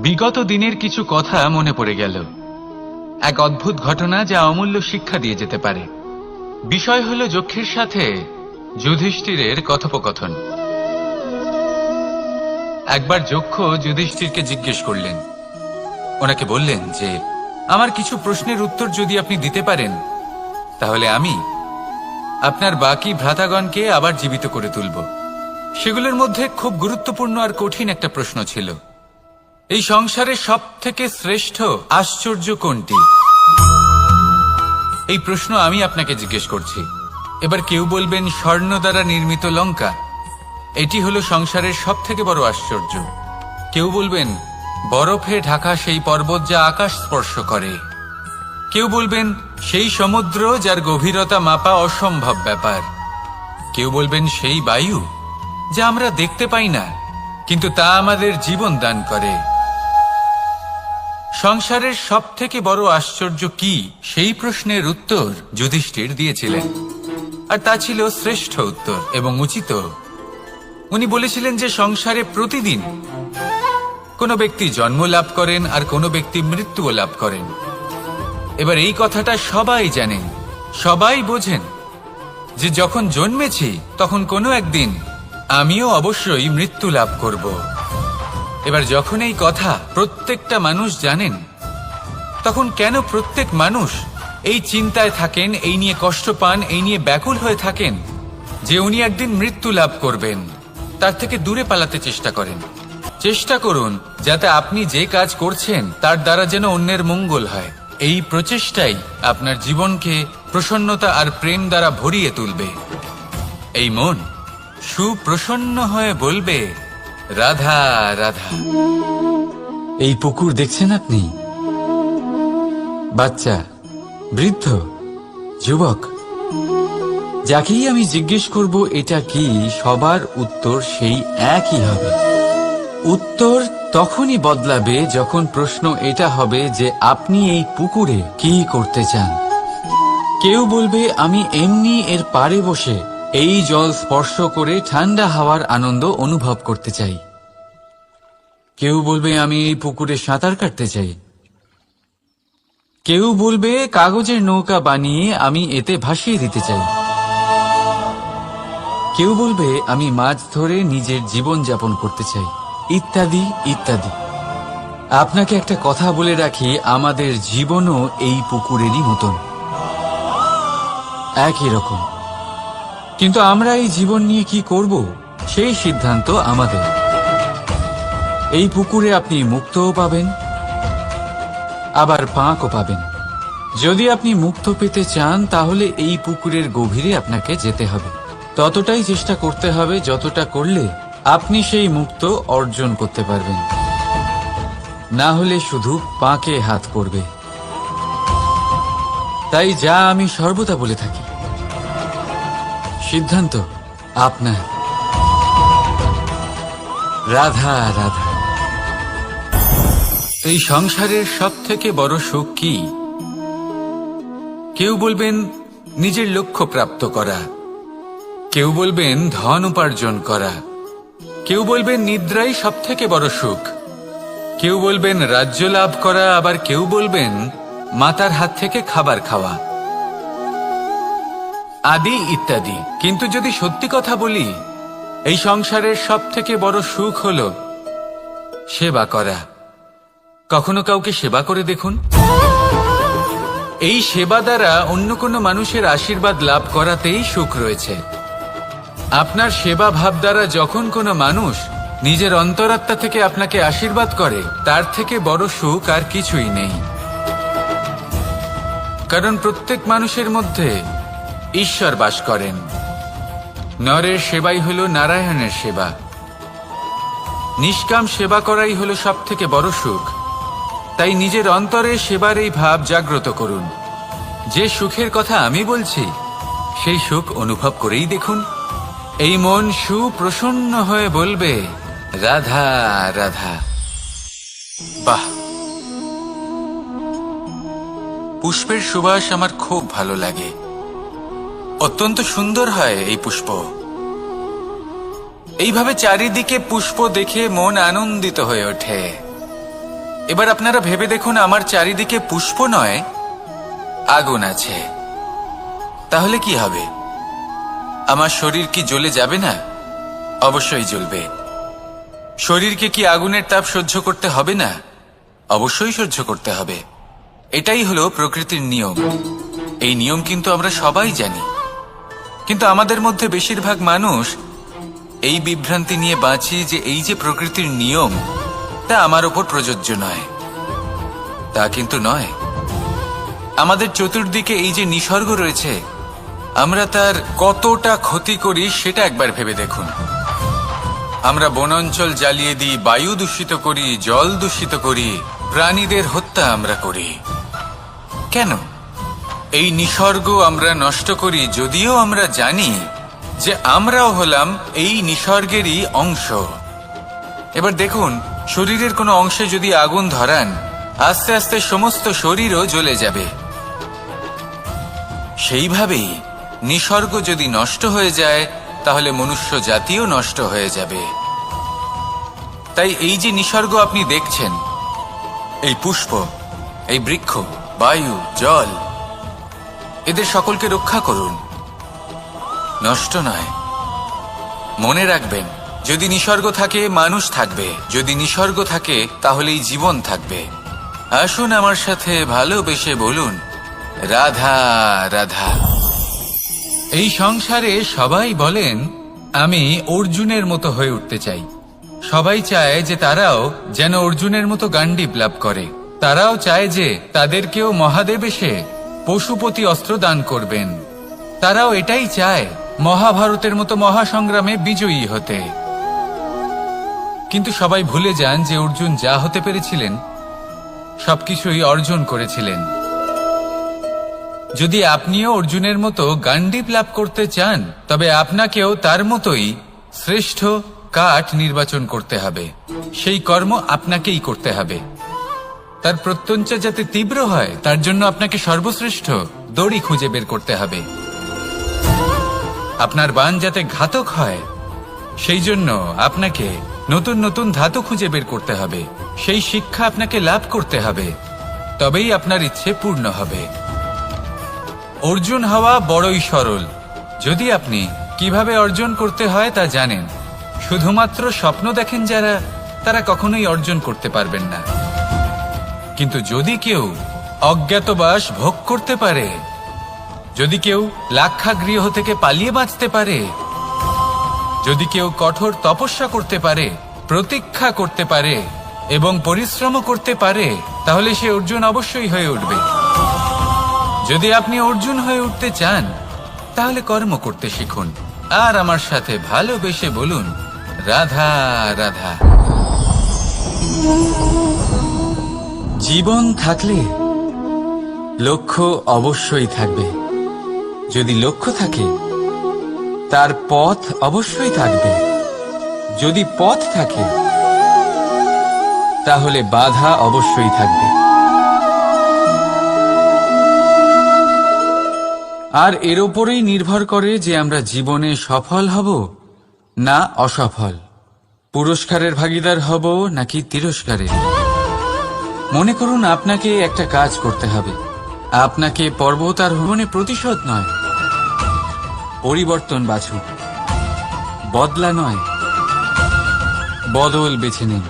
বিগত দিনের কিছু কথা মনে পড়ে গেল। এক অদ্ভুত ঘটনা যা অমূল্য শিক্ষা দিয়ে যেতে পারে। বিষয় হলো যক্ষের সাথে যুধিষ্ঠিরের কথোপকথন। একবার যক্ষ যুধিষ্ঠিরকে জিজ্ঞেস করলেন, ওনাকে বললেন যে আমার কিছু প্রশ্নের উত্তর যদি আপনি দিতে পারেন তাহলে আমি আপনার বাকি ভ্রাতাগণকে আবার জীবিত করে তুলব। সেগুলোর মধ্যে খুব গুরুত্বপূর্ণ আর কঠিন একটা প্রশ্ন ছিল, এই সংসারে সব থেকে শ্রেষ্ঠ আশ্চর্য কোনটি? এই প্রশ্ন আমি আপনাকে জিজ্ঞেস করছি। এবার কেউ বলবেন স্বর্ণ দ্বারা নির্মিত লঙ্কা, এটি হলো সংসারের সব থেকে বড় আশ্চর্য। কেউ বলবেন বরফে ঢাকা সেই পর্বত যা আকাশ স্পর্শ করে। কেউ বলবেন সেই সমুদ্র যার গভীরতা মাপা অসম্ভব ব্যাপার। কেউ বলবেন সেই বায়ু যা আমরা দেখতে পাই না কিন্তু তা আমাদের জীবন দান করে। সংসারের সব থেকে বড় আশ্চর্য কি, সেই প্রশ্নের উত্তর যুধিষ্ঠির দিয়েছিলেন, আর তা ছিল শ্রেষ্ঠ উত্তর এবং উচিত। উনি বলেছিলেন যে সংসারে প্রতিদিন কোনো ব্যক্তি জন্ম লাভ করেন আর কোনো ব্যক্তি মৃত্যুও লাভ করেন। এবার এই কথাটা সবাই জানেন, সবাই বোঝেন যে যখন জন্মেছি তখন কোনো একদিন আমিও অবশ্যই মৃত্যু লাভ করব। এবার যখন এই কথা প্রত্যেকটা মানুষ জানেন, তখন কেন প্রত্যেক মানুষ এই চিন্তায় থাকেন, এই নিয়ে কষ্ট পান, এই নিয়ে ব্যাকুল হয়ে থাকেন যে উনি একদিন মৃত্যু লাভ করবেন? তার থেকে দূরে পালাতে চেষ্টা করেন। চেষ্টা করুন যাতে আপনি যে কাজ করছেন তার দ্বারা যেন অন্যের মঙ্গল হয়। এই প্রচেষ্টাই আপনার জীবনকে প্রসন্নতা আর প্রেম দ্বারা ভরিয়ে তুলবে। এই মন সুপ্রসন্ন হয়ে বলবে, রাধা রাধা। এই পুকুর দেখছেন আপনি? বাচ্চা, বৃদ্ধ, যুবক, যাকেই আমি জিজ্ঞেস করব এটা কি, সবার উত্তর সেই একই হবে। উত্তর তখনই বদলাবে যখন প্রশ্ন এটা হবে যে আপনি এই পুকুরে কি করতে চান। কেউ বলবে আমি এমনি এর পাড়ে বসে এই জল স্পর্শ করে ঠান্ডা হাওয়ার আনন্দ অনুভব করতে চাই। কেউ বলবে আমি এই পুকুরে সাঁতার কাটতে চাই। কেউ বলবে কাগজের নৌকা বানিয়ে আমি এতে ভাসিয়ে দিতে চাই। কেউ বলবে আমি মাছ ধরে নিজের জীবন যাপন করতে চাই, ইত্যাদি ইত্যাদি। আপনাকে একটা কথা বলে রাখি, আমাদের জীবনও এই পুকুরেরই মতন, একই রকম। কিন্তু আমরা এই জীবন নিয়ে কি করব সেই সিদ্ধান্ত আমাদের। এই পুকুরে আপনি মুক্তও পাবেন, আবার পাঁকও পাবেন। যদি আপনি মুক্ত পেতে চান তাহলে এই পুকুরের গভীরে আপনাকে যেতে হবে। ততটাই চেষ্টা করতে হবে যতটা করলে আপনি সেই মুক্ত অর্জন করতে পারবেন। না হলে শুধু পাঁকে হাত পড়বে। তাই যা আমি সর্বদা বলে থাকি, সিদ্ধান্ত আপনার। রাধা রাধা। এই সংসারের সব থেকে বড় সুখ কি? কেউ বলবেন নিজের লক্ষ্য প্রাপ্ত করা, কেউ বলবেন ধন উপার্জন করা, কেউ বলবেন নিদ্রাই সব থেকে বড় সুখ, কেউ বলবেন রাজ্য লাভ করা, আবার কেউ বলবেন মাতার হাত থেকে খাবার খাওয়া, আদি ইত্যাদি। কিন্তু যদি সত্যি কথা বলি, এই সংসারের সব থেকে বড় সুখ হল সেবা করা। কখনো কাউকে সেবা করে দেখুন। এই সেবা দ্বারা অন্য কোনো মানুষের আশীর্বাদ লাভ করাতেই সুখ রয়েছে। আপনার সেবা ভাব দ্বারা যখন কোনো মানুষ নিজের অন্তরাত্মা থেকে আপনাকে আশীর্বাদ করে, তার থেকে বড় সুখ আর কিছুই নেই। কারণ প্রত্যেক মানুষের মধ্যে ঈশ্বর বাস করেন। নরের সেবাই হল নারায়ণের সেবা। নিষ্কাম সেবা করাই হল সব থেকে বড় সুখ। তাই নিজের অন্তরে সেবার এই ভাব জাগ্রত করুন। যে সুখের কথা আমি বলছি সেই সুখ অনুভব করেই দেখুন। এই মন সুপ্রসন্ন হয়ে বলবে, রাধা রাধা। বাহ, পুষ্পের সুবাস আমার খুব ভালো লাগে। অত্যন্ত সুন্দর হয় এই পুষ্প। এইভাবে চারিদিকে পুষ্প দেখে মন আনন্দিত হয়ে ওঠে। এবার আপনারা ভেবে দেখুন, আমার চারিদিকে পুষ্প নয়, আগুন আছে। তাহলে কি হবে? আমার শরীর কি জ্বলে যাবে না? অবশ্যই জ্বলবে। শরীরকে কি আগুনের তাপ সহ্য করতে হবে না? অবশ্যই সহ্য করতে হবে। এটাই হলো প্রকৃতির নিয়ম। এই নিয়ম কিন্তু আমরা সবাই জানি, কিন্তু আমাদের মধ্যে বেশিরভাগ মানুষ এই বিভ্রান্তি নিয়ে বাঁচি যে এই যে প্রকৃতির নিয়ম, তা আমার ওপর প্রযোজ্য নয়। তা কিন্তু নয়। আমাদের চতুর্দিকে এই যে নিসর্গ রয়েছে, আমরা তার কতটা ক্ষতি করি সেটা একবার ভেবে দেখুন। আমরা বনাঞ্চল জ্বালিয়ে দিই, বায়ু দূষিত করি, জল দূষিত করি, প্রাণীদের হত্যা আমরা করি। কেন? এই নিসর্গ আমরা নষ্ট করি, যদিও আমরা জানি যে আমরাও হলাম এই নিসর্গেরই অংশ। এবার দেখুন, শরীরের কোনো অংশে যদি আগুন ধরান, আস্তে আস্তে সমস্ত শরীরও জ্বলে যাবে। সেইভাবেই নিসর্গ যদি নষ্ট হয়ে যায়, তাহলে মনুষ্য জাতিও নষ্ট হয়ে যাবে। তাই এই যে নিসর্গ আপনি দেখছেন, এই পুষ্প, এই বৃক্ষ, বায়ু, জল, এদের সকলকে রক্ষা করুন, নষ্ট নয়। মনে রাখবেন, যদি নিসর্গ থাকে মানুষ থাকবে, যদি নিসর্গ থাকে তাহলেই জীবন থাকবে। আসুন আমার সাথে ভালোবেসে বলুন, রাধা রাধা। এই সংসারে সবাই বলেন, আমি অর্জুনের মতো হয়ে উঠতে চাই। সবাই চায় যে তারাও যেন অর্জুনের মতো গান্ডীব লাভ করে। তারাও চায় যে তাদেরকেও মহাদেব এসে পশুপতি অস্ত্র দান করবেন। তারাও এটাই চায় মহাভারতের মতো মহাসংগ্রামে বিজয়ী হতে। কিন্তু সবাই ভুলে যান যে অর্জুন যা হতে পেরেছিলেন সবকিছুই অর্জন করেছিলেন। যদি আপনিও অর্জুনের মতো গান্ডীব লাভ করতে চান, তবে আপনাকেও তার মতোই শ্রেষ্ঠ কাঠ নির্বাচন করতে হবে। সেই কর্ম আপনাকেই করতে হবে। তার প্রত্যঞ্চা যাতে তীব্র হয়, তার জন্য আপনাকে সর্বশ্রেষ্ঠ দড়ি খুঁজে বের করতে হবে। আপনার বাণ যাতে ঘাতক হয়, সেই জন্য আপনাকে নতুন নতুন ধাতু খুঁজে বের করতে হবে। সেই শিক্ষা আপনাকে লাভ করতে হবে, তবেই আপনার ইচ্ছে পূর্ণ হবে। অর্জুন হওয়া বড়ই সরল, যদি আপনি কিভাবে অর্জন করতে হয় তা জানেন। শুধুমাত্র স্বপ্ন দেখেন যারা, তারা কখনোই অর্জন করতে পারবেন না। কিন্তু যদি কেউ অজ্ঞাতবাস ভোগ করতে পারে, যদি কেউ লাক্ষাগৃহ থেকে পালিয়ে বাঁচতে পারে, যদি কেউ কঠোর তপস্যা করতে পারে, প্রতীক্ষা করতে পারে এবং পরিশ্রম করতে পারে, তাহলে সে অর্জুন অবশ্যই হয়ে উঠবে। যদি আপনি অর্জুন হয়ে উঠতে চান, তাহলে কর্ম করতে শিখুন আর আমার সাথে ভালোবেসে বলুন, রাধা রাধা। জীবন থাকলে লক্ষ্য অবশ্যই থাকবে। যদি লক্ষ্য থাকে, তার পথ অবশ্যই থাকবে। যদি পথ থাকে, তাহলে বাধা অবশ্যই থাকবে। আর এর ওপরেই নির্ভর করে যে আমরা জীবনে সফল হব না অসফল, পুরস্কারের ভাগীদার হব নাকি তিরস্কারের। মনে করুন, আপনাকে একটা কাজ করতে হবে। আপনাকে পর্বতারোহণে প্রতিশোধ নয়, পরিবর্তন বাছুন। বদলা নয়, বদল বেছে নিন।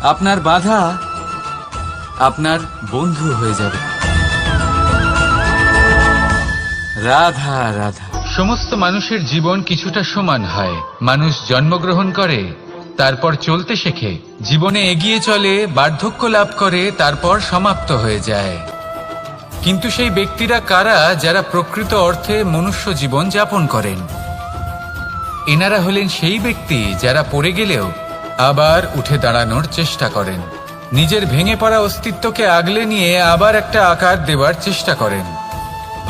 আপনার বাধা আপনার বন্ধু হয়ে যাবে। রাধা রাধা। সমস্ত মানুষের জীবন কিছুটা সমান হয়। মানুষ জন্মগ্রহণ করে, তারপর চলতে শেখে, জীবনে এগিয়ে চলে, বার্ধক্য লাভ করে, তারপর সমাপ্ত হয়ে যায়। কিন্তু সেই ব্যক্তিরা কারা যারা প্রকৃত অর্থে মনুষ্য জীবন যাপন করেন? এনারা হলেন সেই ব্যক্তি যারা পড়ে গেলেও আবার উঠে দাঁড়ানোর চেষ্টা করেন, নিজের ভেঙে পড়া অস্তিত্বকে আগলে নিয়ে আবার একটা আকার দেওয়ার চেষ্টা করেন,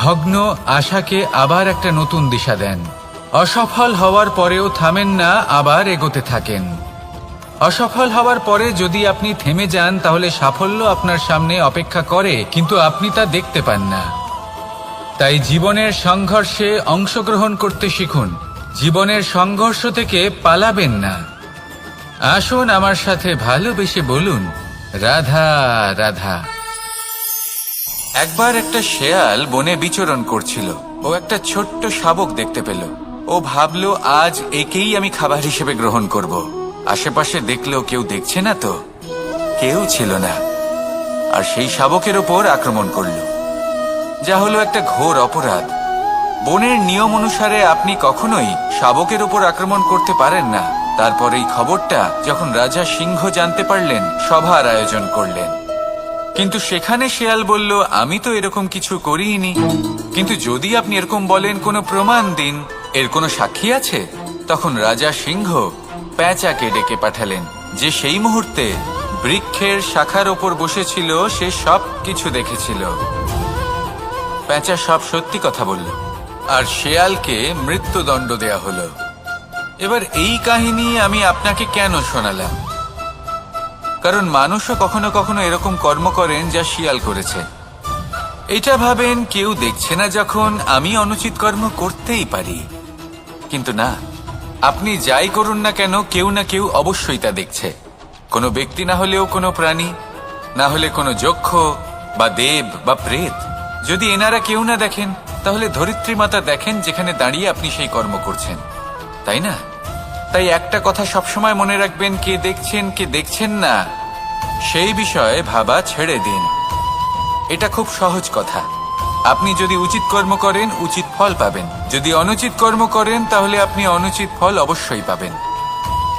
ভগ্ন আশাকে আবার একটা নতুন দিশা দেন। অসফল হওয়ার পরেও থামেন না, আবার এগোতে থাকেন। অসফল হওয়ার পরে যদি আপনি থেমে যান, তাহলে সাফল্য আপনার সামনে অপেক্ষা করে, কিন্তু আপনি তা দেখতে পান না। তাই জীবনের সংঘর্ষে অংশগ্রহণ করতে শিখুন। জীবনের সংঘর্ষ থেকে পালাবেন না। আসুন আমার সাথে ভালোবেসে বলুন, রাধা রাধা। একবার একটা শেয়াল বনে বিচরণ করছিল। ও একটা ছোট্ট শাবক দেখতে পেল। ও ভাবলো, আজ একেই আমি খাবার হিসেবে গ্রহণ করব। আশেপাশে দেখলো কেউ দেখছে না তো, কেউ ছিল না। আর সেই শাবকের ওপর আক্রমণ করলো, যা হলো একটা ঘোর অপরাধ। বনের নিয়ম অনুসারে আপনি কখনোই শাবকের উপর আক্রমণ করতে পারেন না। তারপর এই খবরটা যখন রাজা সিংহ জানতে পারলেন, সভার আয়োজন করলেন। কিন্তু সেখানে শেয়াল বলল, আমি তো এরকম কিছু করিনি। কিন্তু যদি আপনি এরকম বলেন, কোনো প্রমাণ দিন, এর কোনো সাক্ষী আছে? তখন রাজা সিংহ পেঁচাকে ডেকে পাঠালেন, যে সেই মুহূর্তে বৃক্ষের শাখার ওপর বসেছিল। সে সব কিছু দেখেছিল। পেঁচা সব সত্যি কথা বলল, আর শেয়ালকে মৃত্যুদণ্ড দেয়া হলো। এবার এই কাহিনী আমি আপনাকে কেন শোনালাম? কারণ মানুষও কখনো কখনো এরকম কর্ম করেন যা শিয়াল করেছে। এটা ভাবেন কেউ দেখছে না, যখন আমি অনুচিত কর্ম করতেই পারি। কিন্তু না, আপনি যাই করুন না কেন, কেউ না কেউ অবশ্যই তা দেখছে। কোনো ব্যক্তি না হলেও কোনো প্রাণী, না হলে কোনো যক্ষ বা দেব বা প্রেত। যদি এনারা কেউ না দেখেন, তাহলে ধরিত্রী মাতা দেখেন, যেখানে দাঁড়িয়ে আপনি সেই কর্ম করছেন, তাই না? তাই একটা কথা সবসময় মনে রাখবেন, কে দেখছেন কে দেখছেন না সেই বিষয়ে ভাবা ছেড়ে দিন। এটা খুব সহজ কথা। আপনি যদি উচিত কর্ম করেন, উচিত ফল পাবেন। যদি অনুচিত কর্ম করেন, তাহলে আপনি অনুচিত ফল অবশ্যই পাবেন।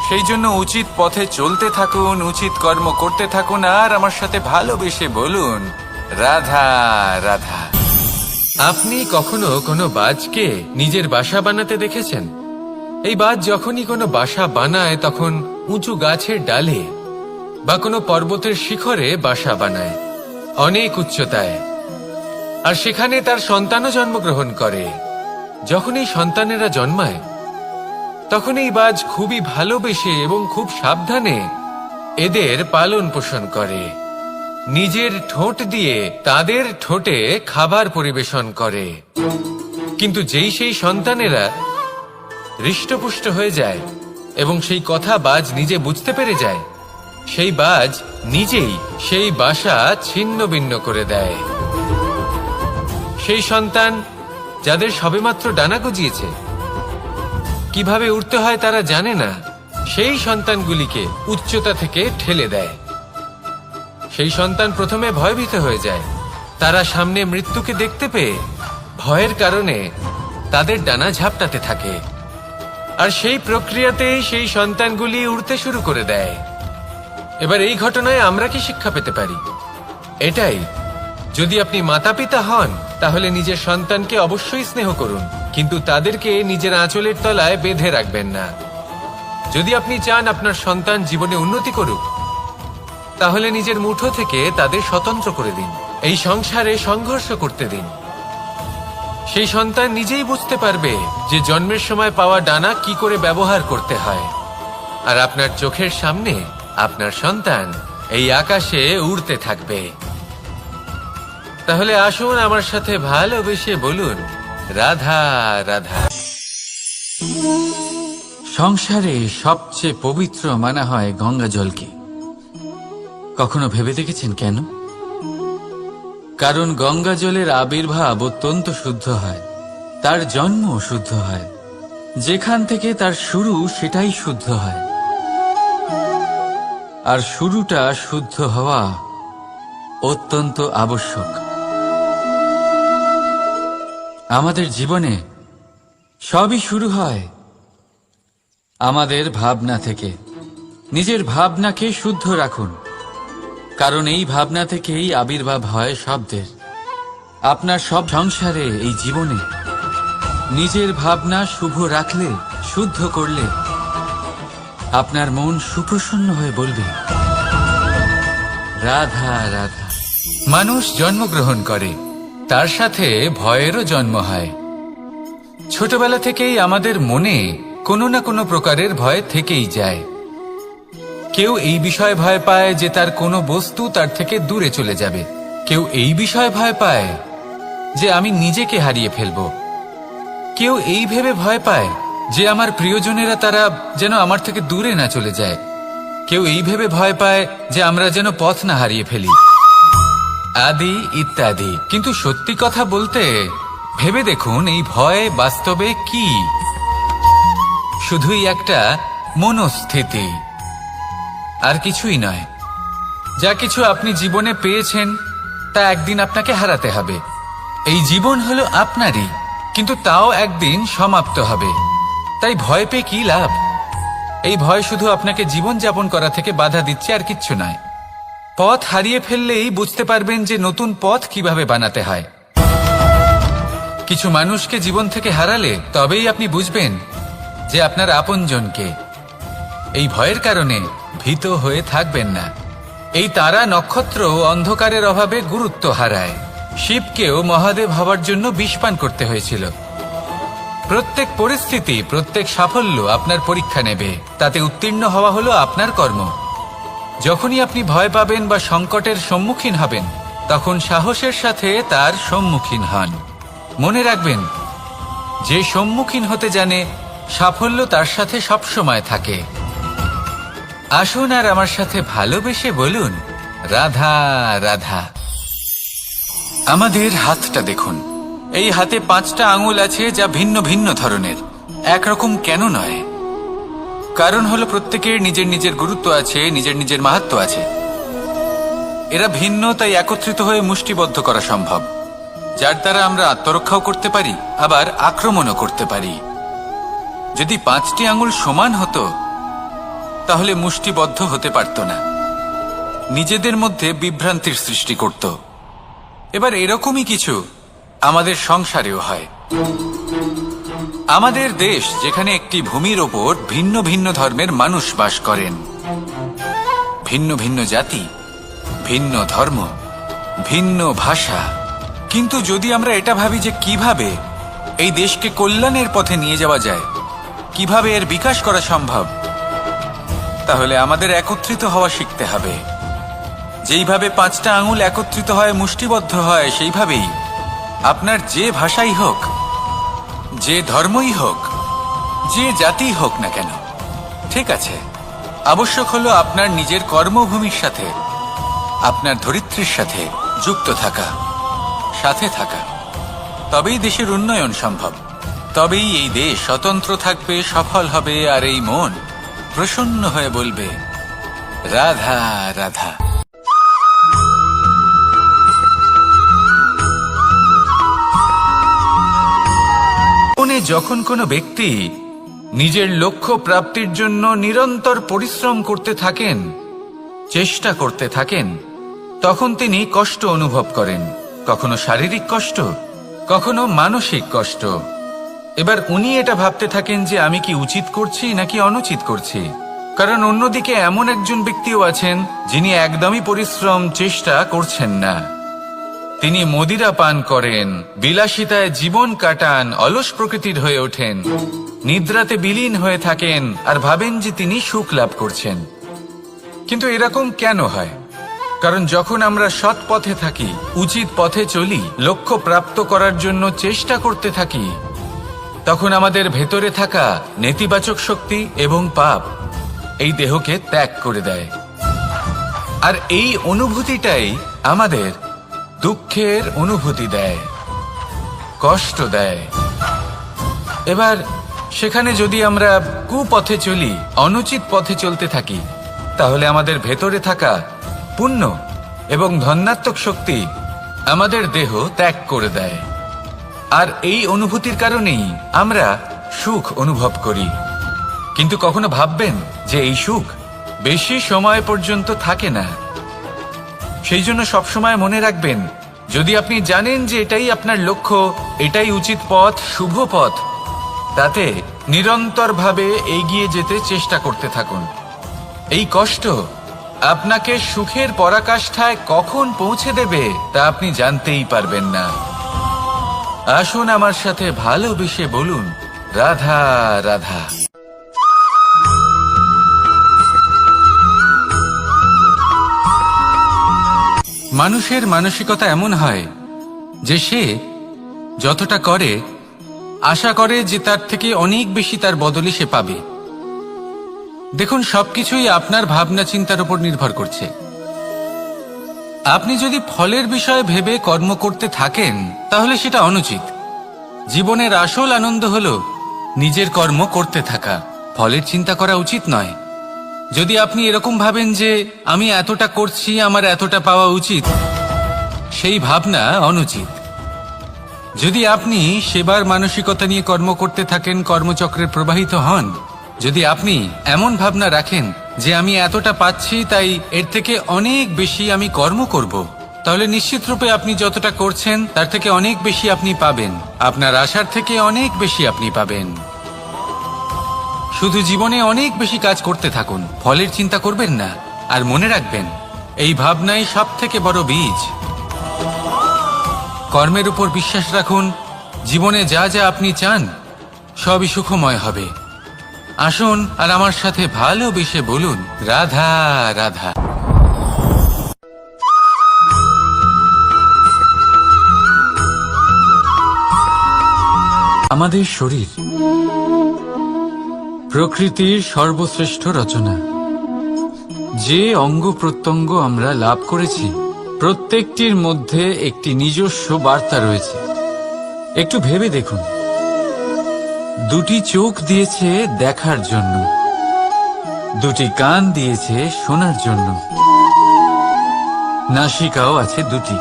সেই জন্য উচিত পথে চলতে থাকুন, উচিত কর্ম করতে থাকুন, আর আমার সাথে ভালোবেসে বলুন, রাধা রাধা। আপনি কখনো কোনো বাজকে নিজের বাসা বানাতে দেখেছেন? এই বাজ যখনই কোনো বাসা বানায়, তখন উঁচু গাছের ডালে বা কোনো পর্বতের শিখরে বাসা বানায়, অনেক উচ্চতায়। আর সেখানে তার সন্তানও জন্মগ্রহণ করে। যখন এই সন্তানেরা জন্মায়, তখন এই বাজ খুবই ভালোবেসে এবং খুব সাবধানে এদের পালন পোষণ করে। নিজের ঠোঁট দিয়ে তাদের ঠোঁটে খাবার পরিবেশন করে। কিন্তু যেই সেই সন্তানেরা হৃষ্টপুষ্ট হয়ে যায় এবং সেই কথা বাজ নিজে বুঝতে পেরে যায়, সেই বাজ নিজেই সেই বাসা ছিন্ন ভিন্ন করে দেয়। সেই সন্তান যাদের সবেমাত্র ডানা গজিয়েছে, কিভাবে উড়তে হয় তারা জানে না, সেই সন্তানগুলিকে উচ্চতা থেকে ঠেলে দেয়। সেই সন্তান প্রথমে ভয়ভীত হয়ে যায়। তারা সামনে মৃত্যুকে দেখতে পেয়ে ভয়ের কারণে তাদের ডানা ঝাপটাতে থাকে। আর সেই প্রক্রিয়াতেই সেই সন্তানগুলি উড়তে শুরু করে দেয়। এবার এই ঘটনায় আমরা কি শিক্ষা পেতে পারি? এটাই, যদি আপনি মাতা পিতা হন, তাহলে নিজের সন্তানকে অবশ্যই স্নেহ করুন, কিন্তু তাদেরকে নিজের আঁচলের তলায় বেঁধে রাখবেন না। যদি আপনি চান আপনার সন্তান জীবনে উন্নতি করুক, তাহলে নিজের মুঠো থেকে তাদের স্বতন্ত্র করে দিন। এই সংসারে সংঘর্ষ করতে দিন। সেই সন্তান নিজেই বুঝতে পারবে যে জন্মের সময় পাওয়া ডানা কি করে ব্যবহার করতে হয়। আর আপনার চোখের সামনে আপনার সন্তান এই আকাশে উড়তে থাকবে। তাহলে আসুন আমার সাথে ভালোবেসে বলুন, রাধা রাধা। সংসারে সবচেয়ে পবিত্র মানা হয় গঙ্গা জলকে। কখনো ভেবে দেখেছেন কেন? কারণ গঙ্গা জলের আবির্ভাব অত্যন্ত শুদ্ধ হয়, তার জন্ম শুদ্ধ হয়, যেখান থেকে তার শুরু সেটাই শুদ্ধ হয়। আর শুরুটা শুদ্ধ হওয়া অত্যন্ত আবশ্যক। আমাদের জীবনে সবই শুরু হয় আমাদের ভাবনা থেকে। নিজের ভাবনাকে শুদ্ধ রাখুন, কারণ এই ভাবনা থেকেই আবির্ভাব হয় শব্দের। আপনার সব সংসারে, এই জীবনে নিজের ভাবনা শুভ রাখলে, শুদ্ধ করলে, আপনার মন সুপ্রসন্ন হয়ে বলবে, রাধা রাধা। মানুষ জন্মগ্রহণ করে, তার সাথে ভয়েরও জন্ম হয়। ছোটবেলা থেকেই আমাদের মনে কোনো না কোনো প্রকারের ভয় থেকেই যায়। কেউ এই বিষয়ে ভয় পায় যে তার কোনো বস্তু তার থেকে দূরে চলে যাবে। কেউ এই বিষয়ে ভয় পায় যে আমি নিজেকে হারিয়ে ফেলব। কেউ এই ভেবে ভয় পায় যে আমার প্রিয়জনেরা তারা যেন আমার থেকে দূরে না চলে যায়। কেউ এই ভেবে ভয় পায় যে আমরা যেন পথ না হারিয়ে ফেলি, আদি ইত্যাদি। কিন্তু সত্যি কথা বলতে ভেবে দেখুন, এই ভয় বাস্তবে কি? শুধুই একটা মনস্থিতি, আর কিছুই নয়। যা কিছু আপনি জীবনে পেয়েছেন তা একদিন আপনাকে হারাতে হবে। এই জীবন হলো আপনারই, কিন্তু তাও একদিন সমাপ্ত হবে। তাই ভয় পেয়ে কি লাভ? এই ভয় শুধু আপনাকে জীবন যাপন করা থেকে বাধা দিচ্ছে, আর কিচ্ছু নয়। পথ হারিয়ে ফেললেই বুঝতে পারবেন যে নতুন পথ কিভাবে বানাতে হয়। কিছু মানুষকে জীবন থেকে হারালে তবেই আপনি বুঝবেন যে আপনার আপনজনকে। এই ভয়ের কারণে ভীত হয়ে থাকবেন না। এই তারা নক্ষত্র অন্ধকারের অভাবে গুরুত্ব হারায়। শিবকেও মহাদেব হওয়ার জন্য বিষপান করতে হয়েছিল। প্রত্যেক পরিস্থিতি, প্রত্যেক সাফল্য আপনার পরীক্ষা নেবে। তাতে উত্তীর্ণ হওয়া হলো আপনার কর্ম। যখনই আপনি ভয় পাবেন বা সংকটের সম্মুখীন হবেন, তখন সাহসের সাথে তার সম্মুখীন হন। মনে রাখবেন, যে সম্মুখীন হতে জানে সাফল্য তার সাথে সবসময় থাকে। আসুন আর আমার সাথে ভালোবেসে বলুন, রাধা রাধা। আমাদের হাতটা দেখুন। এই হাতে 5টা আঙুল আছে, যা ভিন্ন ভিন্ন ধরনের। একরকম কেন নয়? কারণ হলো প্রত্যেকের নিজের নিজের গুরুত্ব আছে, নিজের নিজের মাহাত্ম্য আছে। এরা ভিন্ন, তাই একত্রিত হয়ে মুষ্টিবদ্ধ করা সম্ভব, যার দ্বারা আমরা আত্মরক্ষাও করতে পারি, আবার আক্রমণও করতে পারি। যদি 5টি আঙুল সমান হতো তাহলে মুষ্টিবদ্ধ হতে পারত না, নিজেদের মধ্যে বিভ্রান্তির সৃষ্টি করত। এবার এরকমই কিছু আমাদের সংসারেও হয়। আমাদের দেশ, যেখানে একটি ভূমির ওপর ভিন্ন ভিন্ন ধর্মের মানুষ বাস করেন, ভিন্ন ভিন্ন জাতি, ভিন্ন ধর্ম, ভিন্ন ভাষা। কিন্তু যদি আমরা এটা ভাবি যে কিভাবে এই দেশকে কল্যাণের পথে নিয়ে যাওয়া যায়, কিভাবে এর বিকাশ করা সম্ভব, তাহলে আমাদের একত্রিত হওয়া শিখতে হবে। যেইভাবে 5টা আঙুল একত্রিত হয়, মুষ্টিবদ্ধ হয়, সেইভাবেই আপনার যে ভাষাই হোক, যে ধর্মই হোক, যে জাতি হোক না কেন, ঠিক আছে, আবশ্যক হলো আপনার নিজের কর্মভূমির সাথে, আপনার ধরিত্রীর সাথে যুক্ত থাকা, সাথে থাকা। তবেই দেশের উন্নয়ন সম্ভব। তবেই এই দেশ স্বতন্ত্র থাকবে, সফল হবে, আর এই মন প্রসন্ন হয়ে বলবে, রাধা রাধা। যখন কোনো ব্যক্তি নিজের লক্ষ্য প্রাপ্তির জন্য নিরন্তর পরিশ্রম করতে থাকেন, চেষ্টা করতে থাকেন, তখন তিনি কষ্ট অনুভব করেন। কখনো শারীরিক কষ্ট, কখনো মানসিক কষ্ট। এবার উনি এটা ভাবতে থাকেন যে আমি কি উচিত করছি নাকি অনুচিত করছি। কারণ অন্যদিকে এমন একজন ব্যক্তিও আছেন যিনি একদমই পরিশ্রম, চেষ্টা করছেন না। তিনি মদিরা পান করেন, বিলাসিতায় জীবন কাটান, অলস প্রকৃতির হয়ে ওঠেন, নিদ্রাতে বিলীন হয়ে থাকেন, আর ভাবেন যে তিনি সুখ লাভ করছেন। কিন্তু এরকম কেন হয়? কারণ যখন আমরা সৎ পথে থাকি, উচিত পথে চলি, লক্ষ্য প্রাপ্ত করার জন্য চেষ্টা করতে থাকি, তখন আমাদের ভেতরে থাকা নেতিবাচক শক্তি এবং পাপ এই দেহকে ত্যাগ করে দেয়। আর এই অনুভূতিটাই আমাদের দুঃখের অনুভূতি দেয়, কষ্ট দেয়। এবার সেখানে যদি আমরা কুপথে চলি, অনুচিত পথে চলতে থাকি, তাহলে আমাদের ভেতরে থাকা পুণ্য এবং ধনাত্মক শক্তি আমাদের দেহ ত্যাগ করে দেয়। আর এই অনুভূতির কারণেই আমরা সুখ অনুভব করি। কিন্তু কখনো ভাববেন যে এই সুখ বেশি সময় পর্যন্ত থাকে না। সেই জন্য সবসময় মনে রাখবেন, যদি আপনি জানেন যে এটাই আপনার লক্ষ্য, এটাই উচিত পথ, শুভ পথ, তাতে নিরন্তরভাবে এগিয়ে যেতে চেষ্টা করতে থাকুন। এই কষ্ট আপনাকে সুখের পরাকাষ্ঠায় কখন পৌঁছে দেবে তা আপনি জানতেই পারবেন না। আসুন আমার সাথে ভালোবেসে বলুন, রাধা রাধা। মানুষের মানসিকতা এমন হয় যে সে যতটা করে আশা করে যে তার থেকে অনেক বেশি তার বদলে সে পাবে। দেখুন, সবকিছুই আপনার ভাবনা চিন্তার উপর নির্ভর করছে। আপনি যদি ফলের বিষয়ে ভেবে কর্ম করতে থাকেন তাহলে সেটা অনুচিত। জীবনের আসল আনন্দ হলো নিজের কর্ম করতে থাকা, ফলের চিন্তা করা উচিত নয়। যদি আপনি এরকম ভাবেন যে আমি এতটা করছি, আমার এতটা পাওয়া উচিত, সেই ভাবনা অনুচিত। যদি আপনি সেবার মানসিকতা নিয়ে কর্ম করতে থাকেন, কর্মচক্রে প্রবাহিত হন, যদি আপনি এমন ভাবনা রাখেন যে আমি এতটা পাচ্ছি তাই এর থেকে অনেক বেশি আমি কর্ম করব, তাহলে নিশ্চিত রূপে আপনি যতটা করছেন তার থেকে অনেক বেশি আপনি পাবেন। আপনার আশার থেকে অনেক বেশি আপনি পাবেন। শুধু জীবনে অনেক বেশি কাজ করতে থাকুন, ফলের চিন্তা করবেন না। আর মনে রাখবেন, এই ভাবনাই সব থেকে বড় বীজ। কর্মের উপর বিশ্বাস রাখুন। জীবনে যা যা আপনি চান সবই সুখময় হবে। আসুন আর আমার সাথে ভালোবেসে বলুন, রাধা রাধা। আমাদের শরীর প্রকৃতির সর্বশ্রেষ্ঠ রচনা। যে অঙ্গ প্রত্যঙ্গ আমরা লাভ করেছি প্রত্যেকটির মধ্যে একটি নিজস্ব বার্তা রয়েছে। একটু ভেবে দেখুন, দুটি চোখ দিয়েছে দেখার জন্য, দুটি কান দিয়েছে শোনার জন্য, নাসিকাও আছে দুটি,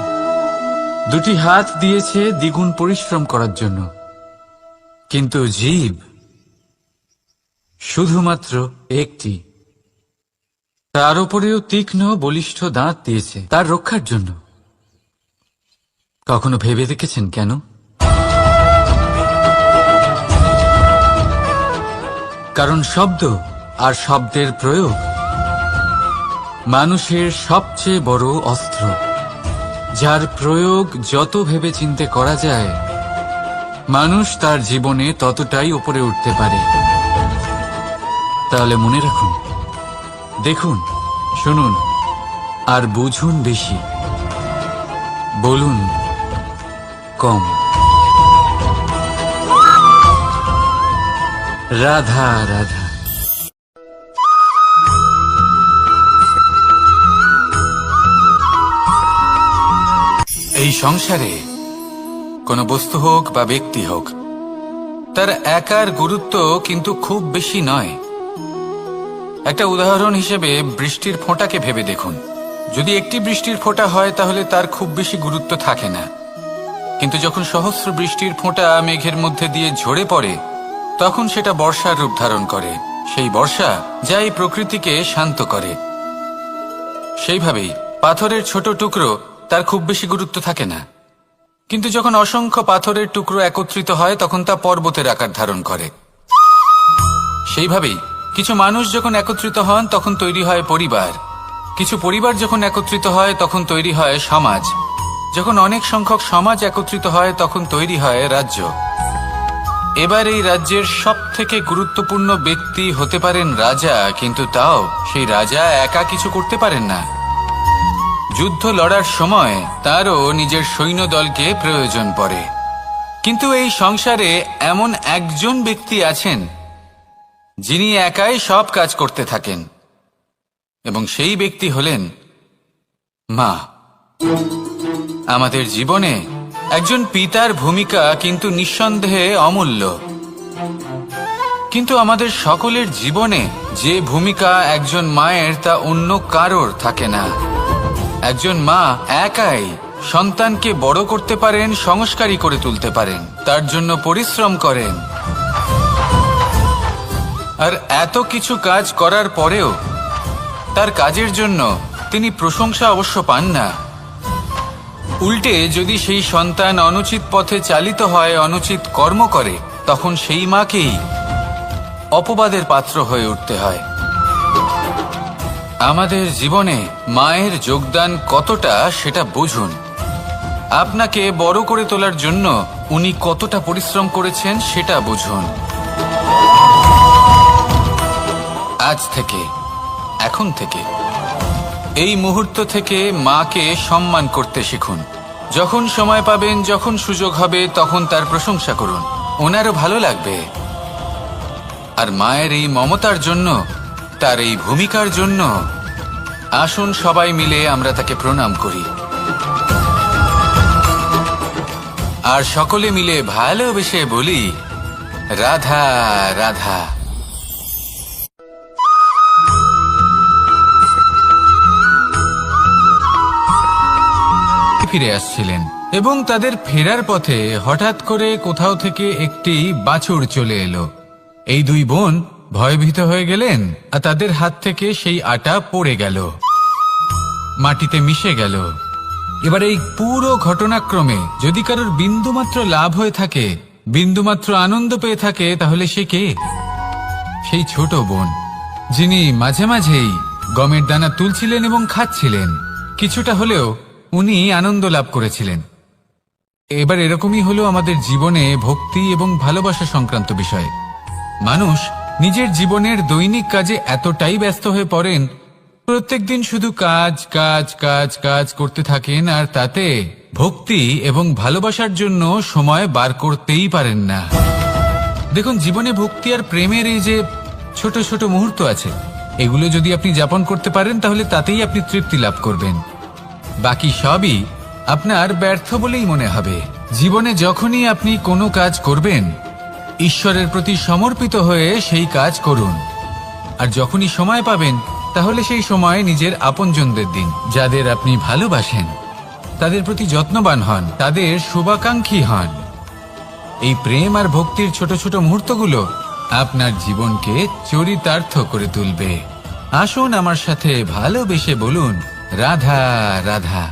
দুটি হাত দিয়েছে দ্বিগুণ পরিশ্রম করার জন্য। কিন্তু জীব শুধুমাত্র একটি। তার উপরেও তীক্ষ্ণ বলিষ্ঠ দাঁত দিয়েছে তার রক্ষার জন্য। কখনো ভেবে দেখেছেন কেন? কারণ শব্দ আর শব্দের প্রয়োগ মানুষের সবচেয়ে বড় অস্ত্র, যার প্রয়োগ যত ভেবে চিন্তে করা যায় মানুষ তার জীবনে ততটাই উপরে উঠতে পারে। তাহলে মনে রাখুন, দেখুন, শুনুন আর বুঝুন বেশি, বলুন কম। রাধা রাধা। এই সংসারে কোনো বস্তু হোক বা ব্যক্তি হোক, তার একার গুরুত্ব কিন্তু খুব বেশি নয়। একটা উদাহরণ হিসেবে বৃষ্টির ফোঁটাকে ভেবে দেখুন। যদি একটি বৃষ্টির ফোঁটা হয় তাহলে তার খুব বেশি গুরুত্ব থাকে না, কিন্তু যখন সহস্র বৃষ্টির ফোঁটা মেঘের মধ্যে দিয়ে ঝরে পড়ে তখন সেটা বর্ষার রূপ ধারণ করে। সেই বর্ষা যা এই প্রকৃতিকে শান্ত করে। সেইভাবেই পাথরের ছোট টুকরো, তার খুব বেশি গুরুত্ব থাকে না, কিন্তু যখন অসংখ্য পাথরের টুকরো একত্রিত হয় তখন তা পর্বতের আকার ধারণ করে। সেইভাবেই কিছু মানুষ যখন একত্রিত হন তখন তৈরি হয় পরিবার, কিছু পরিবার যখন একত্রিত হয় তখন তৈরি হয় সমাজ, যখন অনেক সংখ্যক সমাজ একত্রিত হয় তখন তৈরি হয় রাজ্য। এবার এই রাজ্যের সব থেকে গুরুত্বপূর্ণ ব্যক্তি হতে পারেন রাজা, কিন্তু তাও সেই রাজা একা কিছু করতে পারেন না। যুদ্ধ লড়ার সময় তারও নিজের সৈন্যদলকে প্রয়োজন পড়ে। কিন্তু এই সংসারে এমন একজন ব্যক্তি আছেন যিনি একাই সব কাজ করতে থাকেন, এবং সেই ব্যক্তি হলেন মা। আমাদের জীবনে একজন পিতার ভূমিকা কিন্তু নিঃসন্দেহে অমূল্য, কিন্তু আমাদের সকলের জীবনে যে ভূমিকা একজন মায়ের তা অন্য কারোর থাকে না। একজন মা একাই সন্তানকে বড় করতে পারেন, সংস্কারী করে তুলতে পারেন, তার জন্য পরিশ্রম করেন। আর এত কিছু কাজ করার পরেও তার কাজের জন্য তিনি প্রশংসা অবশ্য পান না। উল্টে যদি সেই সন্তান অনুচিত পথে চালিত হয়, অনুচিত কর্ম করে, তখন সেই মাকেই অপবাদের পাত্র হয়ে উঠতে হয়। আমাদের জীবনে মায়ের যোগদান কতটা সেটা বুঝুন। আপনাকে বড় করে তোলার জন্য উনি কতটা পরিশ্রম করেছেন সেটা বুঝুন। আজ থেকে, এখন থেকে, এই মুহূর্ত থেকে মাকে সম্মান করতে শিখুন। যখন সময় পাবেন, যখন সুযোগ হবে, তখন তার প্রশংসা করুন, ওনারও ভালো লাগবে। আর মায়ের এই মমতার জন্য তার এই ভূমিকার জন্য আসুন সবাই মিলে আমরা তাকে প্রণাম করি আর সকলে মিলে ভালোবেসে বলি, রাধা রাধা। ফিরে আসছিলেন এবং তাদের ফেরার পথে হঠাৎ করে কোথাও থেকে একটি বাছুর চলে এলো। এই দুই বোন ভয়ভীত হয়ে গেলেন আর তাদের হাত থেকে সেই আটা পড়ে গেল, মাটিতে মিশে গেল। এবার এই পুরো ঘটনাক্রমে যদি কারোর বিন্দুমাত্র লাভ হয়ে থাকে, বিন্দুমাত্র আনন্দ পেয়ে থাকে, তাহলে সে কে? সেই ছোট বোন, যিনি মাঝে মাঝেই গমের দানা তুলছিলেন এবং খাচ্ছিলেন। কিছুটা হলেও উনি আনন্দ লাভ করেছিলেন। এবার এরকমই হলো আমাদের জীবনে ভক্তি এবং ভালোবাসা সংক্রান্ত বিষয়। মানুষ নিজের জীবনের দৈনিক কাজে এতটাই ব্যস্ত হয়ে পড়েন, প্রত্যেকদিন শুধু কাজ কাজ কাজ কাজ করতে থাকেন আর তাতে ভক্তি এবং ভালোবাসার জন্য সময় বার করতেই পারেন না। দেখুন, জীবনে ভক্তি আর প্রেমের এই যে ছোট ছোট মুহূর্ত আছে, এগুলো যদি আপনি যাপন করতে পারেন তাহলে তাতেই আপনি তৃপ্তি লাভ করবেন। বাকি সবই আপনার ব্যর্থ বলেই মনে হবে। জীবনে যখনই আপনি কোনো কাজ করবেন, ঈশ্বরের প্রতি সমর্পিত হয়ে সেই কাজ করুন। আর যখনই সময় পাবেন, তাহলে সেই সময় নিজের আপনজনদের দিন। যাদের আপনি ভালোবাসেন তাদের প্রতি যত্নবান হন, তাদের শুভাকাঙ্ক্ষী হন। এই প্রেম আর ভক্তির ছোট ছোট মুহূর্তগুলো আপনার জীবনকে চরিতার্থ করে তুলবে। আসুন আমার সাথে ভালোবেসে বলুন, রাধা রাধা।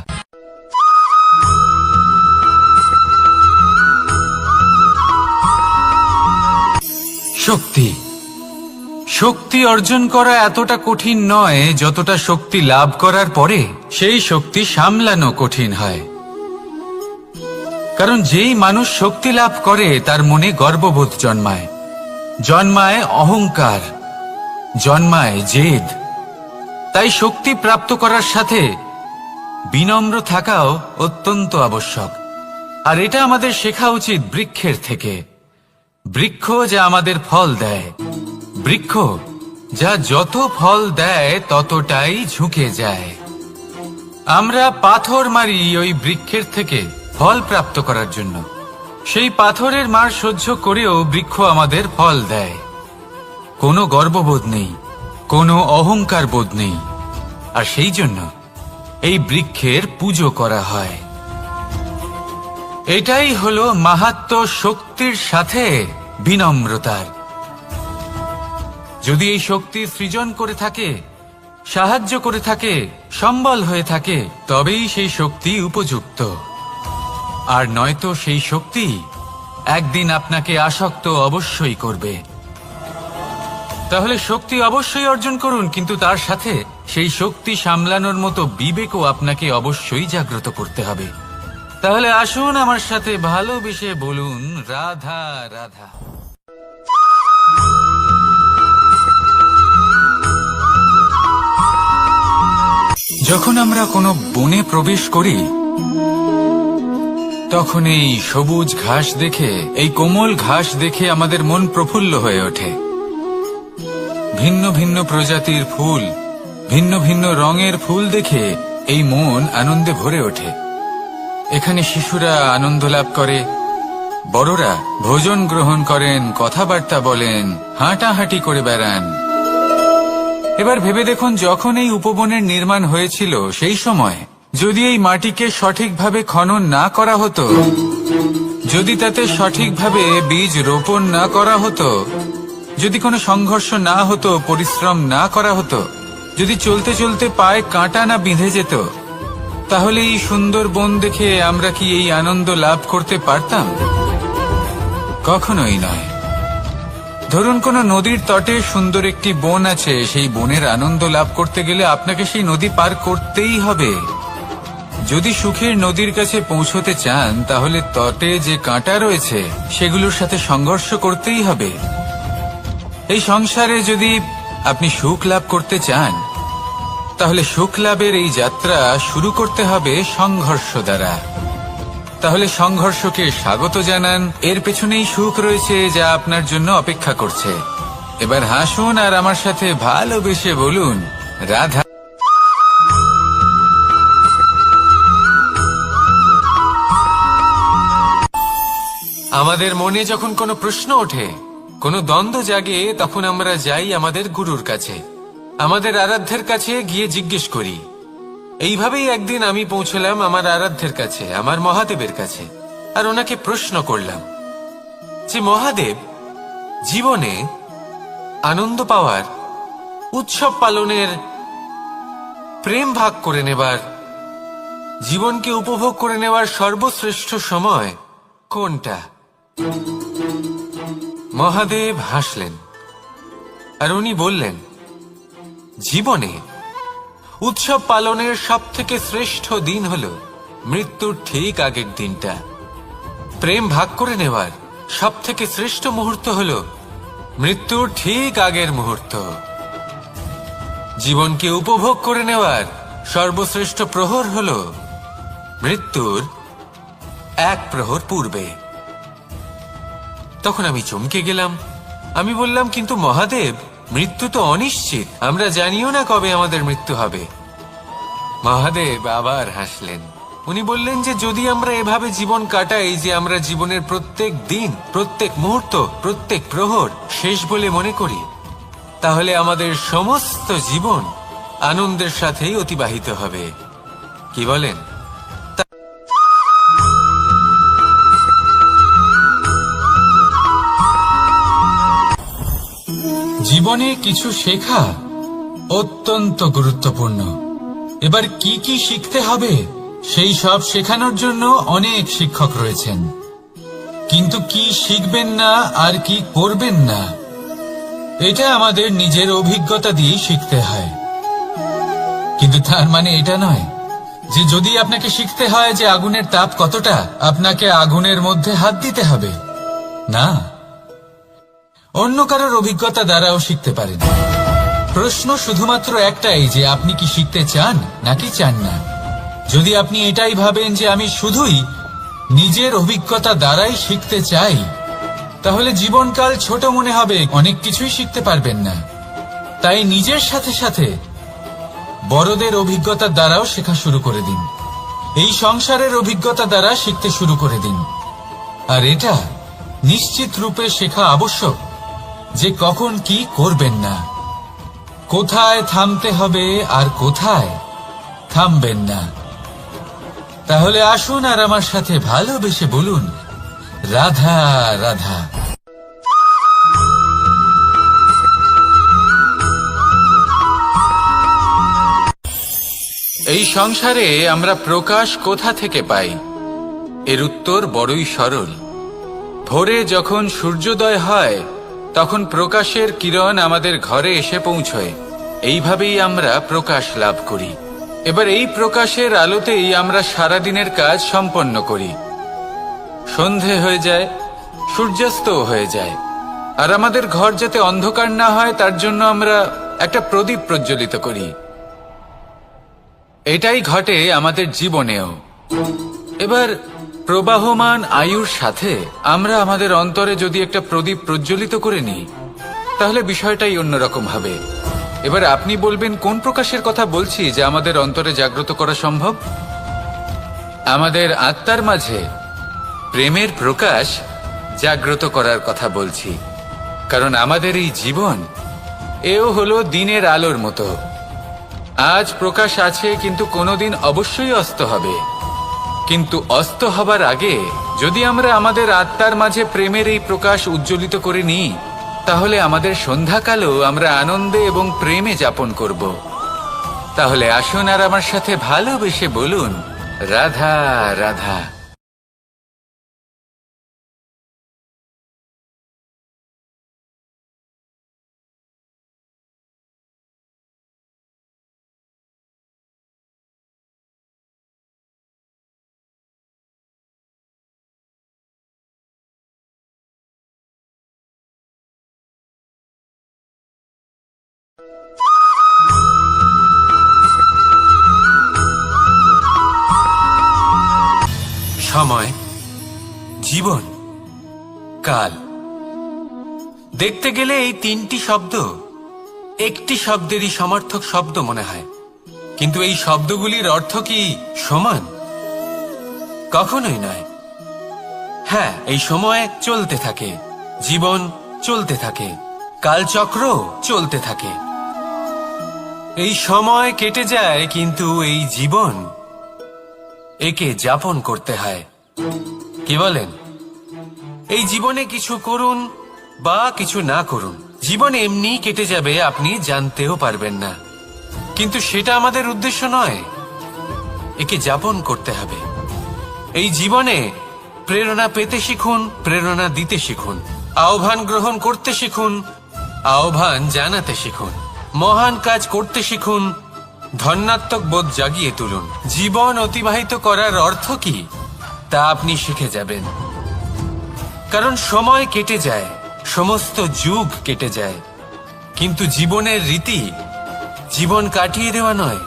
শক্তি শক্তি অর্জন করা এতটা কঠিন নয় যতটা শক্তি লাভ করার পরে সেই শক্তি সামলানো কঠিন হয়। কারণ যেই মানুষ শক্তি লাভ করে তার মনে গর্ববোধ জন্মায়, জন্মায় অহংকার, জন্মায় জেদ। তাই শক্তি প্রাপ্ত করার সাথে বিনম্র থাকাও অত্যন্ত আবশ্যক। আর এটা আমাদের শেখা উচিত বৃক্ষের থেকে। বৃক্ষ যা আমাদের ফল দেয়, বৃক্ষ যা যত ফল দেয় ততটাই ঝুঁকে যায়। আমরা পাথর মারি ওই বৃক্ষের থেকে ফল প্রাপ্ত করার জন্য। সেই পাথরের মার সহ্য করেও বৃক্ষ আমাদের ফল দেয়। কোনো গর্ববোধ নেই, কোনো অহংকার বোধ নেই। আর সেই জন্য এই বৃক্ষের পুজো করা হয়। এটাই হলো মাহাত্ম্য শক্তির সাথে বিনম্রতার। যদি এই শক্তি সৃজন করে থাকে, সাহায্য করে থাকে, সম্বল হয়ে থাকে, তবেই সেই শক্তি উপযুক্ত। আর নয়তো সেই শক্তি একদিন আপনাকে আসক্ত অবশ্যই করবে। তাহলে শক্তি অবশ্যই অর্জন করুন, কিন্তু তার সাথে সেই শক্তি সামলানোর মতো বিবেকও আপনাকে অবশ্যই জাগ্রত করতে হবে। তাহলে আসুন আমার সাথে ভালোবেসে বলুন, রাধা রাধা। যখন আমরা কোনো বনে প্রবেশ করি, তখন এই সবুজ ঘাস দেখে, এই কোমল ঘাস দেখে আমাদের মন প্রফুল্ল হয়ে ওঠে। ভিন্ন ভিন্ন প্রজাতির ফুল, ভিন্ন ভিন্ন রঙের ফুল দেখে এই মন আনন্দে ভরে ওঠে। এখানে শিশুরা আনন্দ লাভ করে, বড়রা ভোজন গ্রহণ করেন, কথাবার্তা বলেন, হাঁটাহাঁটি করে বেড়ান। এবার ভেবে দেখুন, যখন এই উপবনের নির্মাণ হয়েছিল সেই সময় যদি এই মাটিকে সঠিকভাবে খনন না করা হতো, যদি তাতে সঠিকভাবে বীজ রোপণ না করা হতো, যদি কোনো সংঘর্ষ না হতো, পরিশ্রম না করা হতো, যদি চলতে চলতে পায়ে কাঁটা না বিঁধে যেত, তাহলে এই সুন্দর বন দেখে আমরা কি এই আনন্দ লাভ করতে পারতাম? কখনোই নয়। ধরুন কোনো নদীর তটে সুন্দর একটি বন আছে, সেই বনের আনন্দ লাভ করতে গেলে আপনাকে সেই নদী পার করতেই হবে। যদি সুখের নদীর কাছে পৌঁছতে চান, তাহলে তটে যে কাঁটা রয়েছে সেগুলোর সাথে সংঘর্ষ করতেই হবে। এই সংসারে যদি আপনি সুখ লাভ করতে চান, তাহলে সুখ লাভের এই যাত্রা শুরু করতে হবে সংঘর্ষ দ্বারা। তাহলে সংঘর্ষকে স্বাগত জানান, এর পেছনেই সুখ রয়েছে যা আপনার জন্য অপেক্ষা করছে। এবার হাসুন আর আমার সাথে ভালোবেসে বলুন, রাধা। আমাদের মনে যখন কোনো প্রশ্ন ওঠে, কোনো দ্বন্দ্ব জাগে, তখন আমরা যাই আমাদের গুরুর কাছে, আমাদের আরাধ্যের কাছে গিয়ে জিজ্ঞেস করি। এইভাবেই একদিন আমি পৌঁছলাম আমার আরাধ্যের কাছে, আমার মহাদেবের কাছে, আর ওনাকে প্রশ্ন করলাম যে মহাদেব, জীবনে আনন্দ পাওয়ার, উৎসব পালনের, প্রেম ভাগ করে নেবার, জীবনকে উপভোগ করে নেওয়ার সর্বশ্রেষ্ঠ সময় কোনটা? মহাদেব হাসলেন আর উনি বললেন, জীবনে উৎসব পালনের সবথেকে শ্রেষ্ঠ দিন হল মৃত্যুর ঠিক আগের দিনটা। প্রেম ভাগ করে নেওয়ার সবথেকে শ্রেষ্ঠ মুহূর্ত হল মৃত্যুর ঠিক আগের মুহূর্ত। জীবনকে উপভোগ করে নেওয়ার সর্বশ্রেষ্ঠ প্রহর হল মৃত্যুর এক প্রহর পূর্বে। তখন আমি চমকে গেলাম। আমি বললাম, কিন্তু মহাদেব, মৃত্যু তো অনিশ্চিত, আমরা জানিও না কবে আমাদের মৃত্যু হবে। মহাদেব আবার হাসলেন। উনি বললেন যে যদি আমরা এভাবে জীবন কাটাই যে আমরা জীবনের প্রত্যেক দিন, প্রত্যেক মুহূর্ত, প্রত্যেক প্রহর শেষ বলে মনে করি, তাহলে আমাদের সমস্ত জীবন আনন্দের সাথেই অতিবাহিত হবে। কি বলেন? জীবনে কিছু শেখা অত্যন্ত গুরুত্বপূর্ণ। এবার কি কি শিখতে হবে সেই সব শেখানোর জন্য অনেক শিক্ষক রয়েছেন, কিন্তু কি শিখবেন না আর কি করবেন না, এটা আমাদের নিজের অভিজ্ঞতা দিয়ে শিখতে হয়। কিন্তু তার মানে এটা নয় যে যদি আপনাকে শিখতে হয় যে আগুনের তাপ কতটা, আপনাকে আগুনের মধ্যে হাত দিতে হবে। না, অন্য কারোর অভিজ্ঞতা দ্বারাও শিখতে পারেন। প্রশ্ন শুধুমাত্র একটাই যে আপনি কি শিখতে চান নাকি চান না। যদি আপনি এটাই ভাবেন যে আমি শুধুই নিজের অভিজ্ঞতা দ্বারাই শিখতে চাই, তাহলে জীবনকাল ছোট মনে হবে, অনেক কিছুই শিখতে পারবেন না। তাই নিজের সাথে সাথে বড়দের অভিজ্ঞতার দ্বারাও শেখা শুরু করে দিন। এই সংসারের অভিজ্ঞতা দ্বারা শিখতে শুরু করে দিন। আর এটা নিশ্চিত রূপে শেখা আবশ্যক যে কখন কি করবেন না, কোথায় থামতে হবে আর কোথায় থামবেন না। তাহলে আসুন আর আমার সাথে ভালোবেসে বলুন, রাধা রাধা। এই সংসারে আমরা প্রকাশ কোথা থেকে পাই? এর উত্তর বড়ই সরল। ভোরে যখন সূর্যোদয় হয় তখন প্রকাশের কিরণ আমাদের ঘরে এসে পৌঁছয়। এইভাবেই আমরা প্রকাশ লাভ করি। এবার এই প্রকাশের আলোতেই আমরা সারাদিনের কাজ সম্পন্ন করি। সন্ধে হয়ে যায়, সূর্যাস্ত হয়ে যায়, আর আমাদের ঘর যাতে অন্ধকার না হয় তার জন্য আমরা একটা প্রদীপ প্রজ্বলিত করি। এটাই ঘটে আমাদের জীবনেও। এবার প্রবাহমান আয়ুর সাথে আমরা আমাদের অন্তরে যদি একটা প্রদীপ প্রজ্বলিত করে নিই, তাহলে বিষয়টাই অন্যরকম হবে। এবার আপনি বলবেন, কোন প্রকাশের কথা বলছি যা আমাদের অন্তরে জাগ্রত করা সম্ভব? আমাদের আত্মার মাঝে প্রেমের প্রকাশ জাগ্রত করার কথা বলছি। কারণ আমাদের এই জীবন এও হলো দিনের আলোর মতো। আজ প্রকাশ আছে, কিন্তু কোনোদিন অবশ্যই অস্ত হবে। কিন্তু অস্ত হবার আগে যদি আমরা আমাদের আত্মার মাঝে প্রেমের এই প্রকাশ উজ্জ্বলিত করে নিই, তাহলে আমাদের সন্ধ্যাকালও আমরা আনন্দে এবং প্রেমে যাপন করব। তাহলে আসুন আর আমার সাথে ভালোবেসে বলুন, রাধা রাধা। সময়, জীবন, কাল দেখতে গেলে এই তিনটি শব্দ একটি শব্দেরই সমার্থক শব্দ মনে হয়, কিন্তু এই শব্দগুলির অর্থ কি সমান? কখনোই নয়। হ্যাঁ, এই সময় চলতে থাকে, জীবন চলতে থাকে, কালচক্র চলতে থাকে। এই সময় কেটে যায়, কিন্তু এই জীবন একে যাপন করতে হয়। কি বলেন? এই জীবনে কিছু করুন বা কিছু না করুন, জীবন এমনি কেটে যাবে, আপনি জানতেও পারবেন না। কিন্তু সেটা আমাদের উদ্দেশ্য নয়, একে যাপন করতে হবে। এই জীবনে প্রেরণা পেতে শিখুন, প্রেরণা দিতে শিখুন, আহ্বান গ্রহণ করতে শিখুন, আহ্বান জানাতে শিখুন, মহান কাজ করতে শিখুন, ধন্যাত্মক বোধ জাগিয়ে তুলুন। জীবন অতিবাহিত করার অর্থ কি তা আপনি শিখে যাবেন। কারণ সময় কেটে যায়, সমস্ত যুগ কেটে যায়, কিন্তু জীবনের রীতি জীবন কাটিয়ে দেওয়া নয়,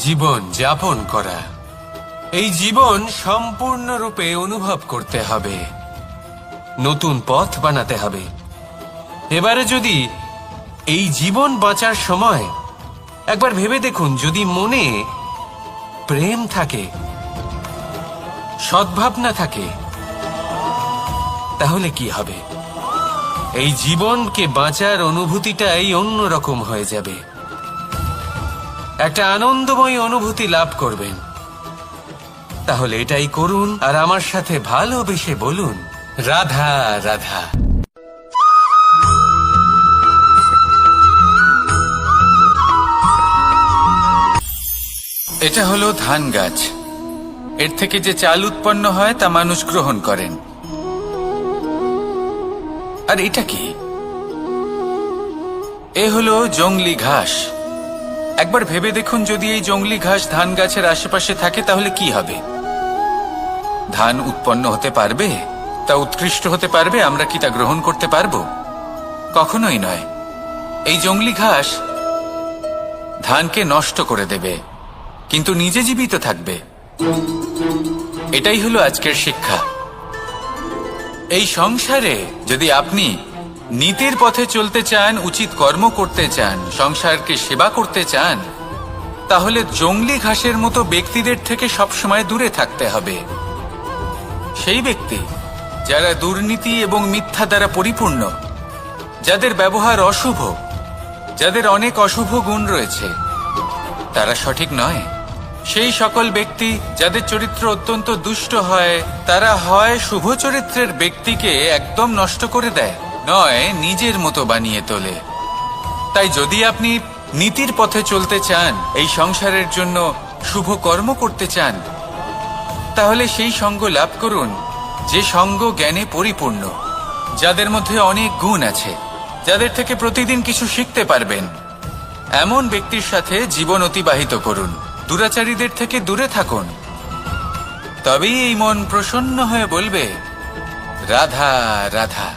জীবন যাপন করা। এই জীবন সম্পূর্ণরূপে অনুভব করতে হবে, নতুন পথ বানাতে হবে। এবারে যদি এই জীবন বাঁচার সময় একবার ভেবে দেখুন, যদি মনে প্রেম থাকে, সদ্ভাবনা থাকে, তাহলে কি হবে? এই জীবনকে বাঁচার অনুভূতিটাই অন্যরকম হয়ে যাবে, একটা আনন্দময় অনুভূতি লাভ করবেন। তাহলে এটাই করুন, আর আমার সাথে ভালোবেসে বলুন, রাধা রাধা। এটা হলো ধান গাছ। এর থেকে যে চাল উৎপন্ন হয় তা মানুষ গ্রহণ করেন। আর এটা কি? এ হলো জংলি ঘাস। একবার ভেবে দেখুন, যদি এই জংলি ঘাস ধান গাছের আশেপাশে থাকে তাহলে কি হবে? ধান উৎপন্ন হতে পারবে? তা উৎকৃষ্ট হতে পারবে? আমরা কি তা গ্রহণ করতে পারবো? কখনোই নয়। এই জংলি ঘাস ধানকে নষ্ট করে দেবে, কিন্তু নিজে জীবিত থাকবে। এটাই হলো আজকের শিক্ষা। এই সংসারে যদি আপনি নীতির পথে চলতে চান, উচিত কর্ম করতে চান, সংসারকে সেবা করতে চান, তাহলে জংলি ঘাসের মতো ব্যক্তিদের থেকে সবসময় দূরে থাকতে হবে। সেই ব্যক্তি যারা দুর্নীতি এবং মিথ্যা দ্বারা পরিপূর্ণ, যাদের ব্যবহার অশুভ, যাদের অনেক অশুভ গুণ রয়েছে, তারা সঠিক নয়। সেই সকল ব্যক্তি যাদের চরিত্র অত্যন্ত দুষ্ট হয়, তারা হয় শুভ চরিত্রের ব্যক্তিকে একদম নষ্ট করে দেয়, নয় নিজের মতো বানিয়ে তোলে। তাই যদি আপনি নীতির পথে চলতে চান, এই সংসারের জন্য শুভ কর্ম করতে চান, তাহলে সেই সঙ্গ লাভ করুন যে সঙ্গ জ্ঞানে পরিপূর্ণ, যাদের মধ্যে অনেক গুণ আছে, যাদের থেকে প্রতিদিন কিছু শিখতে পারবেন। এমন ব্যক্তির সাথে জীবন অতিবাহিত করুন, দুরাচারীদের থেকে দূরে থাকুন। তবেই এই মন প্রসন্ন হয়ে বলবে, রাধা রাধা।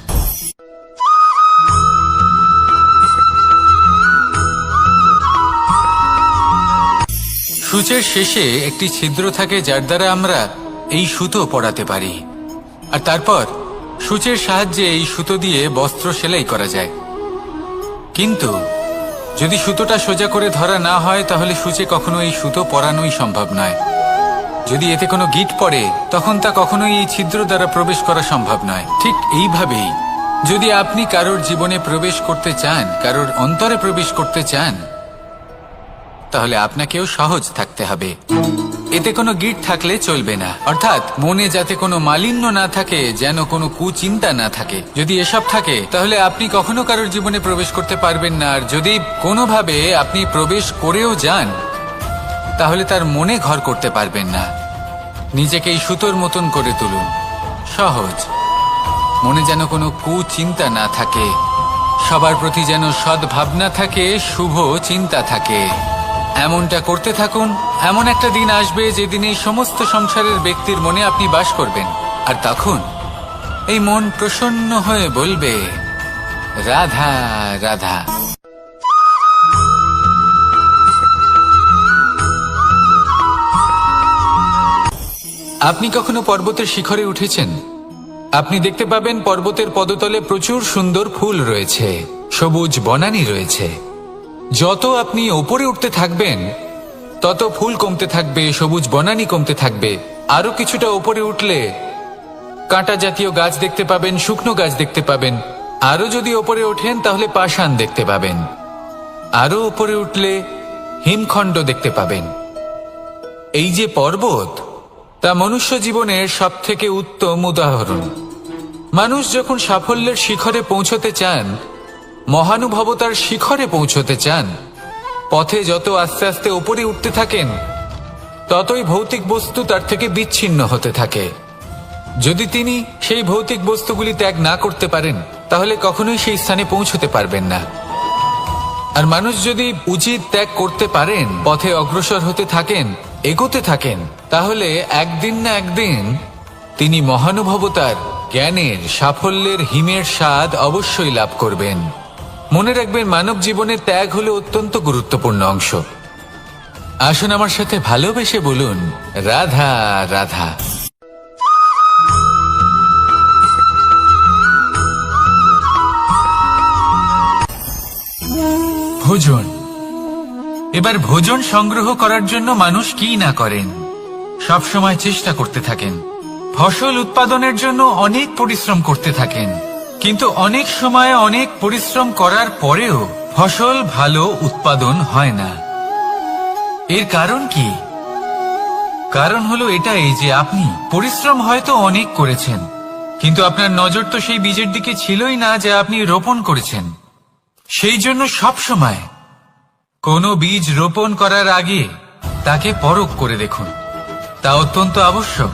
সূচের শেষে একটি ছিদ্র থাকে, যার দ্বারা আমরা এই সুতো পরাতে পারি, আর তারপর সূচের সাহায্যে এই সুতো দিয়ে বস্ত্র সেলাই করা যায়। কিন্তু যদি সুতোটা সোজা করে ধরা না হয়, তাহলে সূচে কখনো এই সুতো পরানোই সম্ভব নয়। যদি এতে কোনো গিঁট পড়ে, তখন তা কখনোই এই ছিদ্র দ্বারা প্রবেশ করা সম্ভব নয়। ঠিক এইভাবেই যদি আপনি কারোর জীবনে প্রবেশ করতে চান, কারোর অন্তরে প্রবেশ করতে চান, তাহলে আপনাকেও সহজ থাকতে হবে। এতে কোনো গিঁট থাকলে চলবে না, অর্থাৎ মনে যাতে কোনো মালিন্য না থাকে, যেন কোনো কুচিন্তা না থাকে। যদি এসব থাকে, তাহলে আপনি কখনো কারোর জীবনে প্রবেশ করতে পারবেন না। আর যদি কোনোভাবে আপনি প্রবেশ করেও যান, তাহলে তার মনে ঘর করতে পারবেন না। নিজেকে এই সুতোর মতন করে তুলুন, সহজ। মনে যেন কোনো কুচিন্তা না থাকে, সবার প্রতি যেন সদ্ভাবনা থাকে, শুভ চিন্তা থাকে। এমনটা করতে থাকুন। এমন একটা দিন আসবে যেদিন এই সমস্ত সংসারের ব্যক্তির মনে আপনি বাস করবেন, আর তখন এই মন প্রসন্ন হয়ে বলবে, রাধা রাধা। আপনি কখনো পর্বতের শিখরে উঠেছেন? আপনি দেখতে পাবেন পর্বতের পদতলে প্রচুর সুন্দর ফুল রয়েছে, সবুজ বনানী রয়েছে। যত আপনি ওপরে উঠতে থাকবেন তত ফুল কমতে থাকবে, সবুজ বনানী কমতে থাকবে। আরো কিছুটা ওপরে উঠলে কাঁটা জাতীয় গাছ দেখতে পাবেন, শুকনো গাছ দেখতে পাবেন। আরো যদি ওপরে ওঠেন তাহলে পাষাণ দেখতে পাবেন। আরো ওপরে উঠলে হিমখণ্ড দেখতে পাবেন। এই যে পর্বত, তা মনুষ্য জীবনের সবথেকে উত্তম উদাহরণ। মানুষ যখন সাফল্যের শিখরে পৌঁছতে চান, মহানুভবতার শিখরে পৌঁছতে চান, পথে যত আস্তে আস্তে উপরে উঠতে থাকেন ততই ভৌতিক বস্তু তার থেকে বিচ্ছিন্ন হতে থাকে। যদি তিনি সেই ভৌতিক বস্তুগুলি ত্যাগ না করতে পারেন তাহলে কখনোই সেই স্থানে পৌঁছতে পারবেন না। আর মানুষ যদি উচিত ত্যাগ করতে পারেন, পথে অগ্রসর হতে থাকেন, এগোতে থাকেন, তাহলে একদিন না একদিন তিনি মহানুভবতার, জ্ঞানের, সাফল্যের হিমের স্বাদ অবশ্যই লাভ করবেন। মনে রাখবেন, মানব জীবনে ত্যাগ হলো অত্যন্ত গুরুত্বপূর্ণ অংশ। আসুন আমার সাথে ভালোবেসে বলুন, রাধা রাধা। ভোজন। এবার ভোজন সংগ্রহ করার জন্য মানুষ কি না করেন, সব সময় চেষ্টা করতে থাকেন। ফসল উৎপাদনের জন্য অনেক পরিশ্রম করতে থাকেন, কিন্তু অনেক সময় অনেক পরিশ্রম করার পরেও ফসল ভালো উৎপাদন হয় না। এর কারণ কি? কারণ হলো এটাই যে আপনি পরিশ্রম হয়তো অনেক করেছেন, কিন্তু আপনার নজর তো সেই বীজের দিকে ছিলই না যা আপনি রোপণ করেছেন। সেই জন্য সব সময় কোনো বীজ রোপণ করার আগে তাকে পরখ করে দেখুন, তা অত্যন্ত আবশ্যক।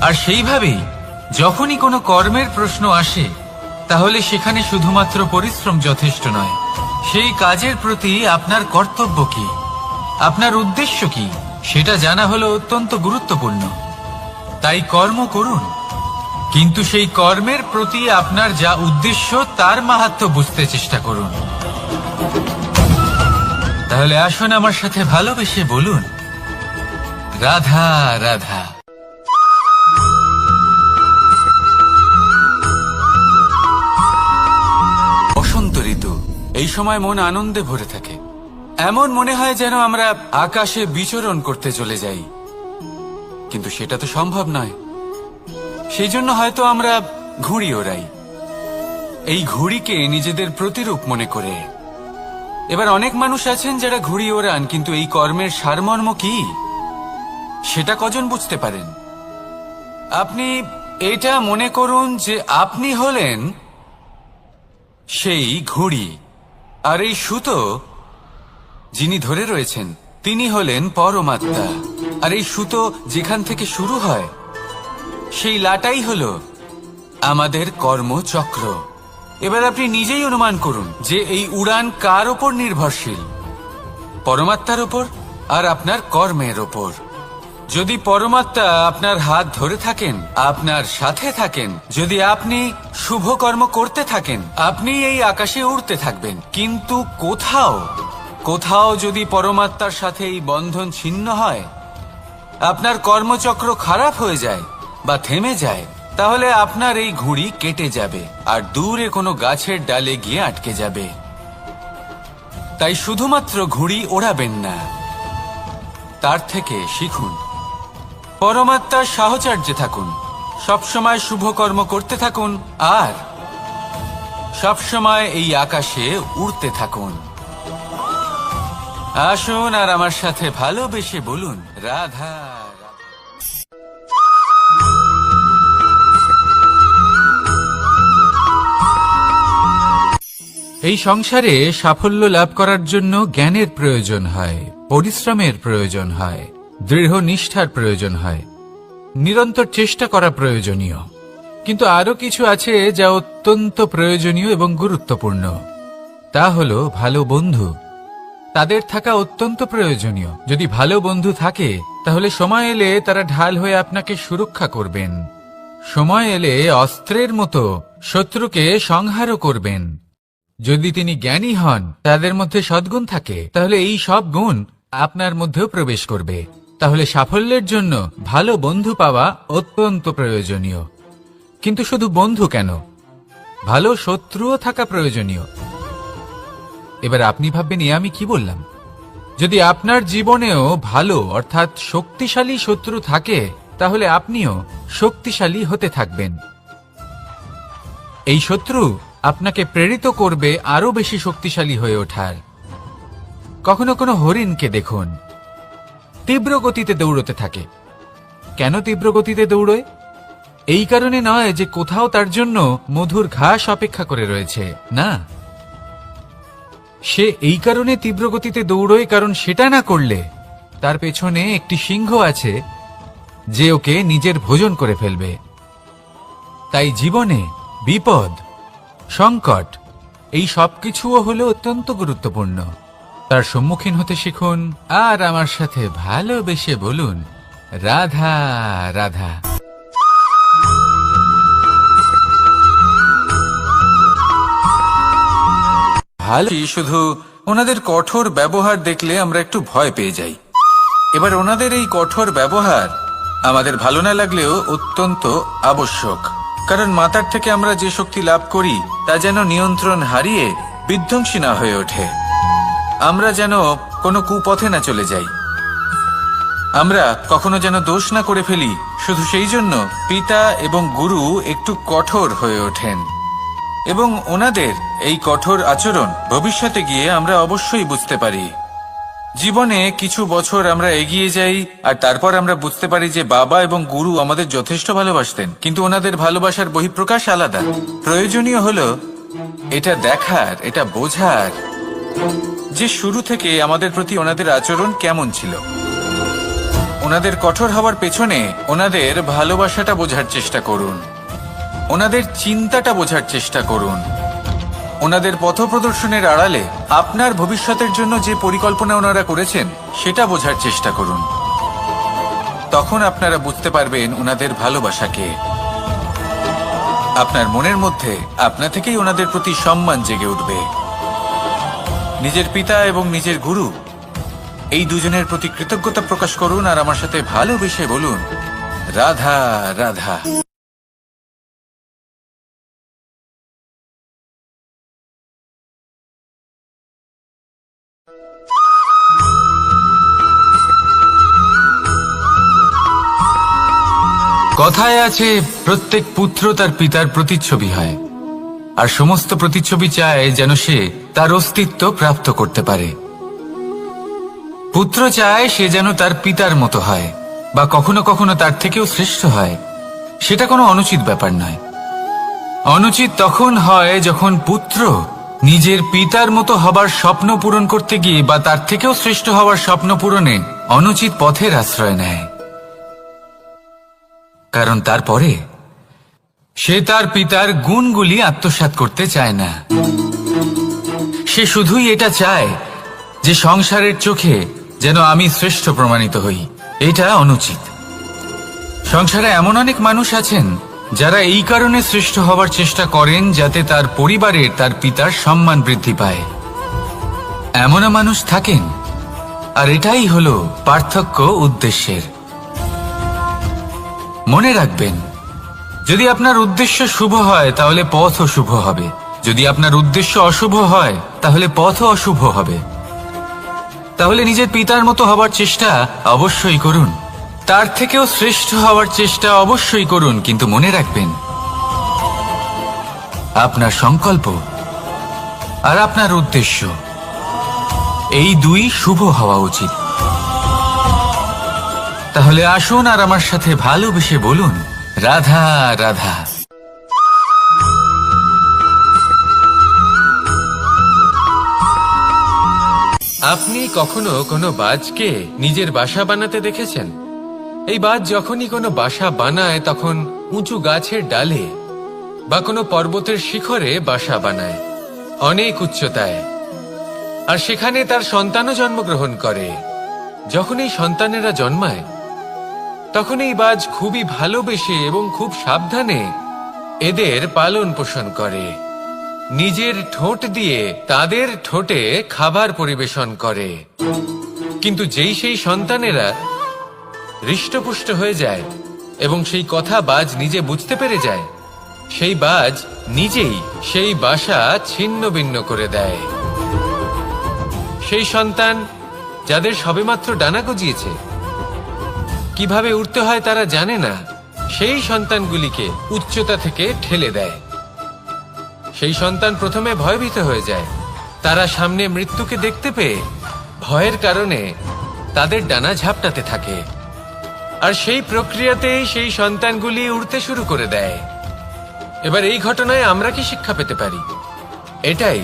আর সেইভাবেই যখনই কোনো কর্মের প্রশ্ন আসে, তাহলে সেখানে শুধুমাত্র পরিশ্রম যথেষ্ট নয়। সেই কাজের প্রতি আপনার কর্তব্য কি, আপনার উদ্দেশ্য কি, সেটা জানা হলো অত্যন্ত গুরুত্বপূর্ণ। তাই কর্ম করুন, কিন্তু সেই কর্মের প্রতি আপনার যা উদ্দেশ্য তার মাহাত্ম্য বুঝতে চেষ্টা করুন। তাহলে আসুন আমার সাথে ভালোবেসে বলুন, রাধা রাধা। বসন্ত ঋতু, এই সময় মন আনন্দে ভরে থাকে। এমন মনে হয় যেন আমরা আকাশে বিচরণ করতে চলে যাই, কিন্তু সেটা তো সম্ভব নয়। সেই জন্য হয়তো আমরা ঘুড়ি ওড়াই, এই ঘুড়িকে নিজেদের প্রতিরূপ মনে করে। এবার অনেক মানুষ আছেন যারা ঘুড়ি ওড়ান, কিন্তু এই কর্মের সারমর্ম কি সেটা কজন বুঝতে পারেন? আপনি এটা মনে করুন যে আপনি হলেন সেই ঘুড়ি, আর এই সুতো যিনি ধরে রয়েছেন তিনি হলেন পরমাত্মা। আর এই সুতো যেখান থেকে শুরু হয়, সেই লাটাই হলো আমাদের কর্মচক্র। এবার আপনি নিজেই অনুমান করুন যে এই উড়ান কার ওপর নির্ভরশীল, পরমাত্মার ওপর আর আপনার কর্মের ওপর। যদি পরমাত্মা আপনার হাত ধরে থাকেন, আপনার সাথে থাকেন, যদি আপনি শুভ কর্ম করতে থাকেন, আপনি এই আকাশে উড়তে থাকবেন। কিন্তু কোথাও কোথাও যদি পরমাত্মার সাথে এই বন্ধন ছিন্ন হয়, আপনার কর্মচক্র খারাপ হয়ে যায় বা থেমে যায়, তাহলে আপনার এই ঘুড়ি কেটে যাবে আর দূরে কোনো গাছের ডালে গিয়ে আটকে যাবে। তাই শুধুমাত্র ঘুড়ি ওড়াবেন না, তার থেকে শিখুন, পরমাত্মার সাহচর্যে থাকুন, সবসময় শুভ কর্ম করতে থাকুন আর সবসময় এই আকাশে উড়তে থাকুন। আসুন আর আমার সাথে ভালোবেসে বলুন, রাধা। এই সংসারে সাফল্য লাভ করার জন্য জ্ঞানের প্রয়োজন হয়, পরিশ্রমের প্রয়োজন হয়, দৃঢ় নিষ্ঠার প্রয়োজন হয়, নিরন্তর চেষ্টা করা প্রয়োজনীয়। কিন্তু আরো কিছু আছে যা অত্যন্ত প্রয়োজনীয় এবং গুরুত্বপূর্ণ। তা হলো ভালো বন্ধু। তাদের থাকা অত্যন্ত প্রয়োজনীয়। যদি ভালো বন্ধু থাকে তাহলে সময় এলে তারা ঢাল হয়ে আপনাকে সুরক্ষা করবেন। সময় এলে অস্ত্রের মতো শত্রুকে সংহারও করবেন। যদি তিনি জ্ঞানী হন, তাদের মধ্যে সদ্গুণ থাকে, তাহলে এই সব গুণ আপনার মধ্যেও প্রবেশ করবে। তাহলে সাফল্যের জন্য ভালো বন্ধু পাওয়া অত্যন্ত প্রয়োজনীয়। কিন্তু শুধু বন্ধু কেন, ভালো শত্রুও থাকা প্রয়োজনীয়। এবার আপনি ভাববেন, আমি কি বললাম? যদি আপনার জীবনেও ভালো অর্থাৎ শক্তিশালী শত্রু থাকে, তাহলে আপনিও শক্তিশালী হতে থাকবেন। এই শত্রু আপনাকে প্রেরিত করবে আরো বেশি শক্তিশালী হয়ে ওঠার। কখনো কোনো হরিণকে দেখুন, তীব্র গতিতে দৌড়তে থাকে। কেন তীব্র গতিতে দৌড়য়? এই কারণে নয় যে কোথাও তার জন্য মধুর ঘাস অপেক্ষা করে রয়েছে, না। সে এই কারণে তীব্র গতিতে দৌড়য় কারণ সেটা না করলে তার পেছনে একটি সিংহ আছে যে ওকে নিজের ভোজন করে ফেলবে। তাই জীবনে বিপদ, সংকট, এই সবকিছুও হলো অত্যন্ত গুরুত্বপূর্ণ। তার সম্মুখীন হতে শিখুন আর আমার সাথে ভালোবেসে বলুন, রাধা রাধা। ভালো, শুধু ওনাদের কঠোর ব্যবহার দেখলে আমরা একটু ভয় পেয়ে যাই। এবার ওনাদের এই কঠোর ব্যবহার আমাদের ভালো না লাগলেও অত্যন্ত আবশ্যক, কারণ মাতার থেকে আমরা যে শক্তি লাভ করি তা যেন নিয়ন্ত্রণ হারিয়ে বিধ্বংসী না হয়ে ওঠে। আমরা যেন কোনো কুপথে না চলে যাই, আমরা কখনো যেন দোষ না করে ফেলি। শুধু সেই জন্য পিতা এবং গুরু একটু কঠোর হয়ে ওঠেন, এবং ওনাদের এই কঠোর আচরণ ভবিষ্যতে গিয়ে আমরা অবশ্যই বুঝতে পারি। জীবনে কিছু বছর আমরা এগিয়ে যাই আর তারপর আমরা বুঝতে পারি যে বাবা এবং গুরু আমাদের যথেষ্ট ভালোবাসতেন, কিন্তু ওনাদের ভালোবাসার বহিঃপ্রকাশ আলাদা। প্রয়োজনীয় হলো এটা দেখার, এটা বোঝার যে শুরু থেকে আমাদের প্রতি ওনাদের আচরণ কেমন ছিল। ওনাদের কঠোর হওয়ার পেছনে ওনাদের ভালোবাসাটা বোঝার চেষ্টা করুন, ওনাদের চিন্তাটা বোঝার চেষ্টা করুন, ওনাদের পথপ্রদর্শনের আড়ালে আপনার ভবিষ্যতের জন্য যে পরিকল্পনা ওনারা করেছেন সেটা বোঝার চেষ্টা করুন। তখন আপনারা বুঝতে পারবেন ওনাদের ভালোবাসাকে। আপনার মনের মধ্যে আপনা থেকেই ওনাদের প্রতি সম্মান জেগে উঠবে। নিজের পিতা এবং নিজের গুরু এই দুজনের প্রতি কৃতজ্ঞতা প্রকাশ করুন আর আমার সাথে ভালোবেসে বলুন, রাধা রাধা। কথায় আছে, প্রত্যেক পুত্র তার পিতার প্রতিচ্ছবি হয়, আর সমস্ত প্রতিচ্ছবি চায় যেন সে তার অস্তিত্ব প্রাপ্ত করতে পারে। পুত্র চায় সে যেন তার পিতার মতো হয়, বা কখনো কখনো তার থেকেও শ্রেষ্ঠ হয়। সেটা কোনো অনুচিত ব্যাপার নয়। অনুচিত তখন হয় যখন পুত্র নিজের পিতার মতো হবার স্বপ্ন পূরণ করতে গিয়ে বা তার থেকেও শ্রেষ্ঠ হওয়ার স্বপ্ন পূরণে অনুচিত পথের আশ্রয় নেয়। কারণ তারপরে সে তার পিতার গুণগুলি আত্মসাৎ করতে চায় না। সে শুধুই এটা চায় যে সংসারের চোখে যেন আমি শ্রেষ্ঠ প্রমাণিত হই। এটা অনুচিত। সংসারে এমন অনেক মানুষ আছেন যারা এই কারণে শ্রেষ্ঠ হওয়ার চেষ্টা করেন যাতে তার পরিবারের তার পিতার সম্মান বৃদ্ধি পায়। এমনও মানুষ থাকেন, আর এটাই হলো পার্থক্য উদ্দেশ্যের। মনে রাখবেন, যদি আপনার উদ্দেশ্য শুভ হয় তাহলে পথও শুভ হবে, যদি আপনার উদ্দেশ্য অশুভ হয় তাহলে পথও অশুভ হবে। তাহলে নিজের পিতার মতো হবার চেষ্টা অবশ্যই করুন, তার থেকেও শ্রেষ্ঠ হওয়ার চেষ্টা অবশ্যই করুন, কিন্তু মনে রাখবেন আপনার সংকল্প আর আপনার উদ্দেশ্য এই দুই শুভ হওয়া উচিত। তাহলে আসুন আর আমার সাথে ভালোবেসে বলুন, রাধা রাধা। আপনি কখনো কোনো বাজকে নিজের বাসা বানাতে দেখেছেন? এই বাজ যখনই কোনো বাসা বানায় তখন উঁচু গাছের ডালে বা কোনো পর্বতের শিখরে বাসা বানায়, অনেক উচ্চতায়, আর সেখানে তার সন্তানও জন্মগ্রহণ করে। যখন এই সন্তানেরা জন্মায় তখন এই বাজ খুবই ভালোবেসে এবং খুব সাবধানে এদের পালন পোষণ করে। নিজের ঠোঁট দিয়ে তাদের ঠোঁটে খাবার পরিবেশন করে। কিন্তু যেই সেই সন্তানেরা হৃষ্টপুষ্ট হয়ে যায় এবং সেই কথা বাজ নিজে বুঝতে পেরে যায়, সেই বাজ নিজেই সেই বাসা ছিন্ন ভিন্ন করে দেয়। সেই সন্তান যাদের সবেমাত্র ডানা গজিয়েছে, কিভাবে উড়তে হয় তারা জানে না, সেই সন্তানগুলিকে উচ্চতা থেকে ঠেলে দেয়। সেই সন্তান প্রথমে ভয়ভীত হয়ে যায়। তারা সামনে মৃত্যুকে দেখতে পেয়ে ভয়ের কারণে তাদের ডানা ঝাপটাতে থাকে, আর সেই প্রক্রিয়াতেই সেই সন্তানগুলি উড়তে শুরু করে দেয়। এবার এই ঘটনায় আমরা কি শিক্ষা পেতে পারি? এটাই,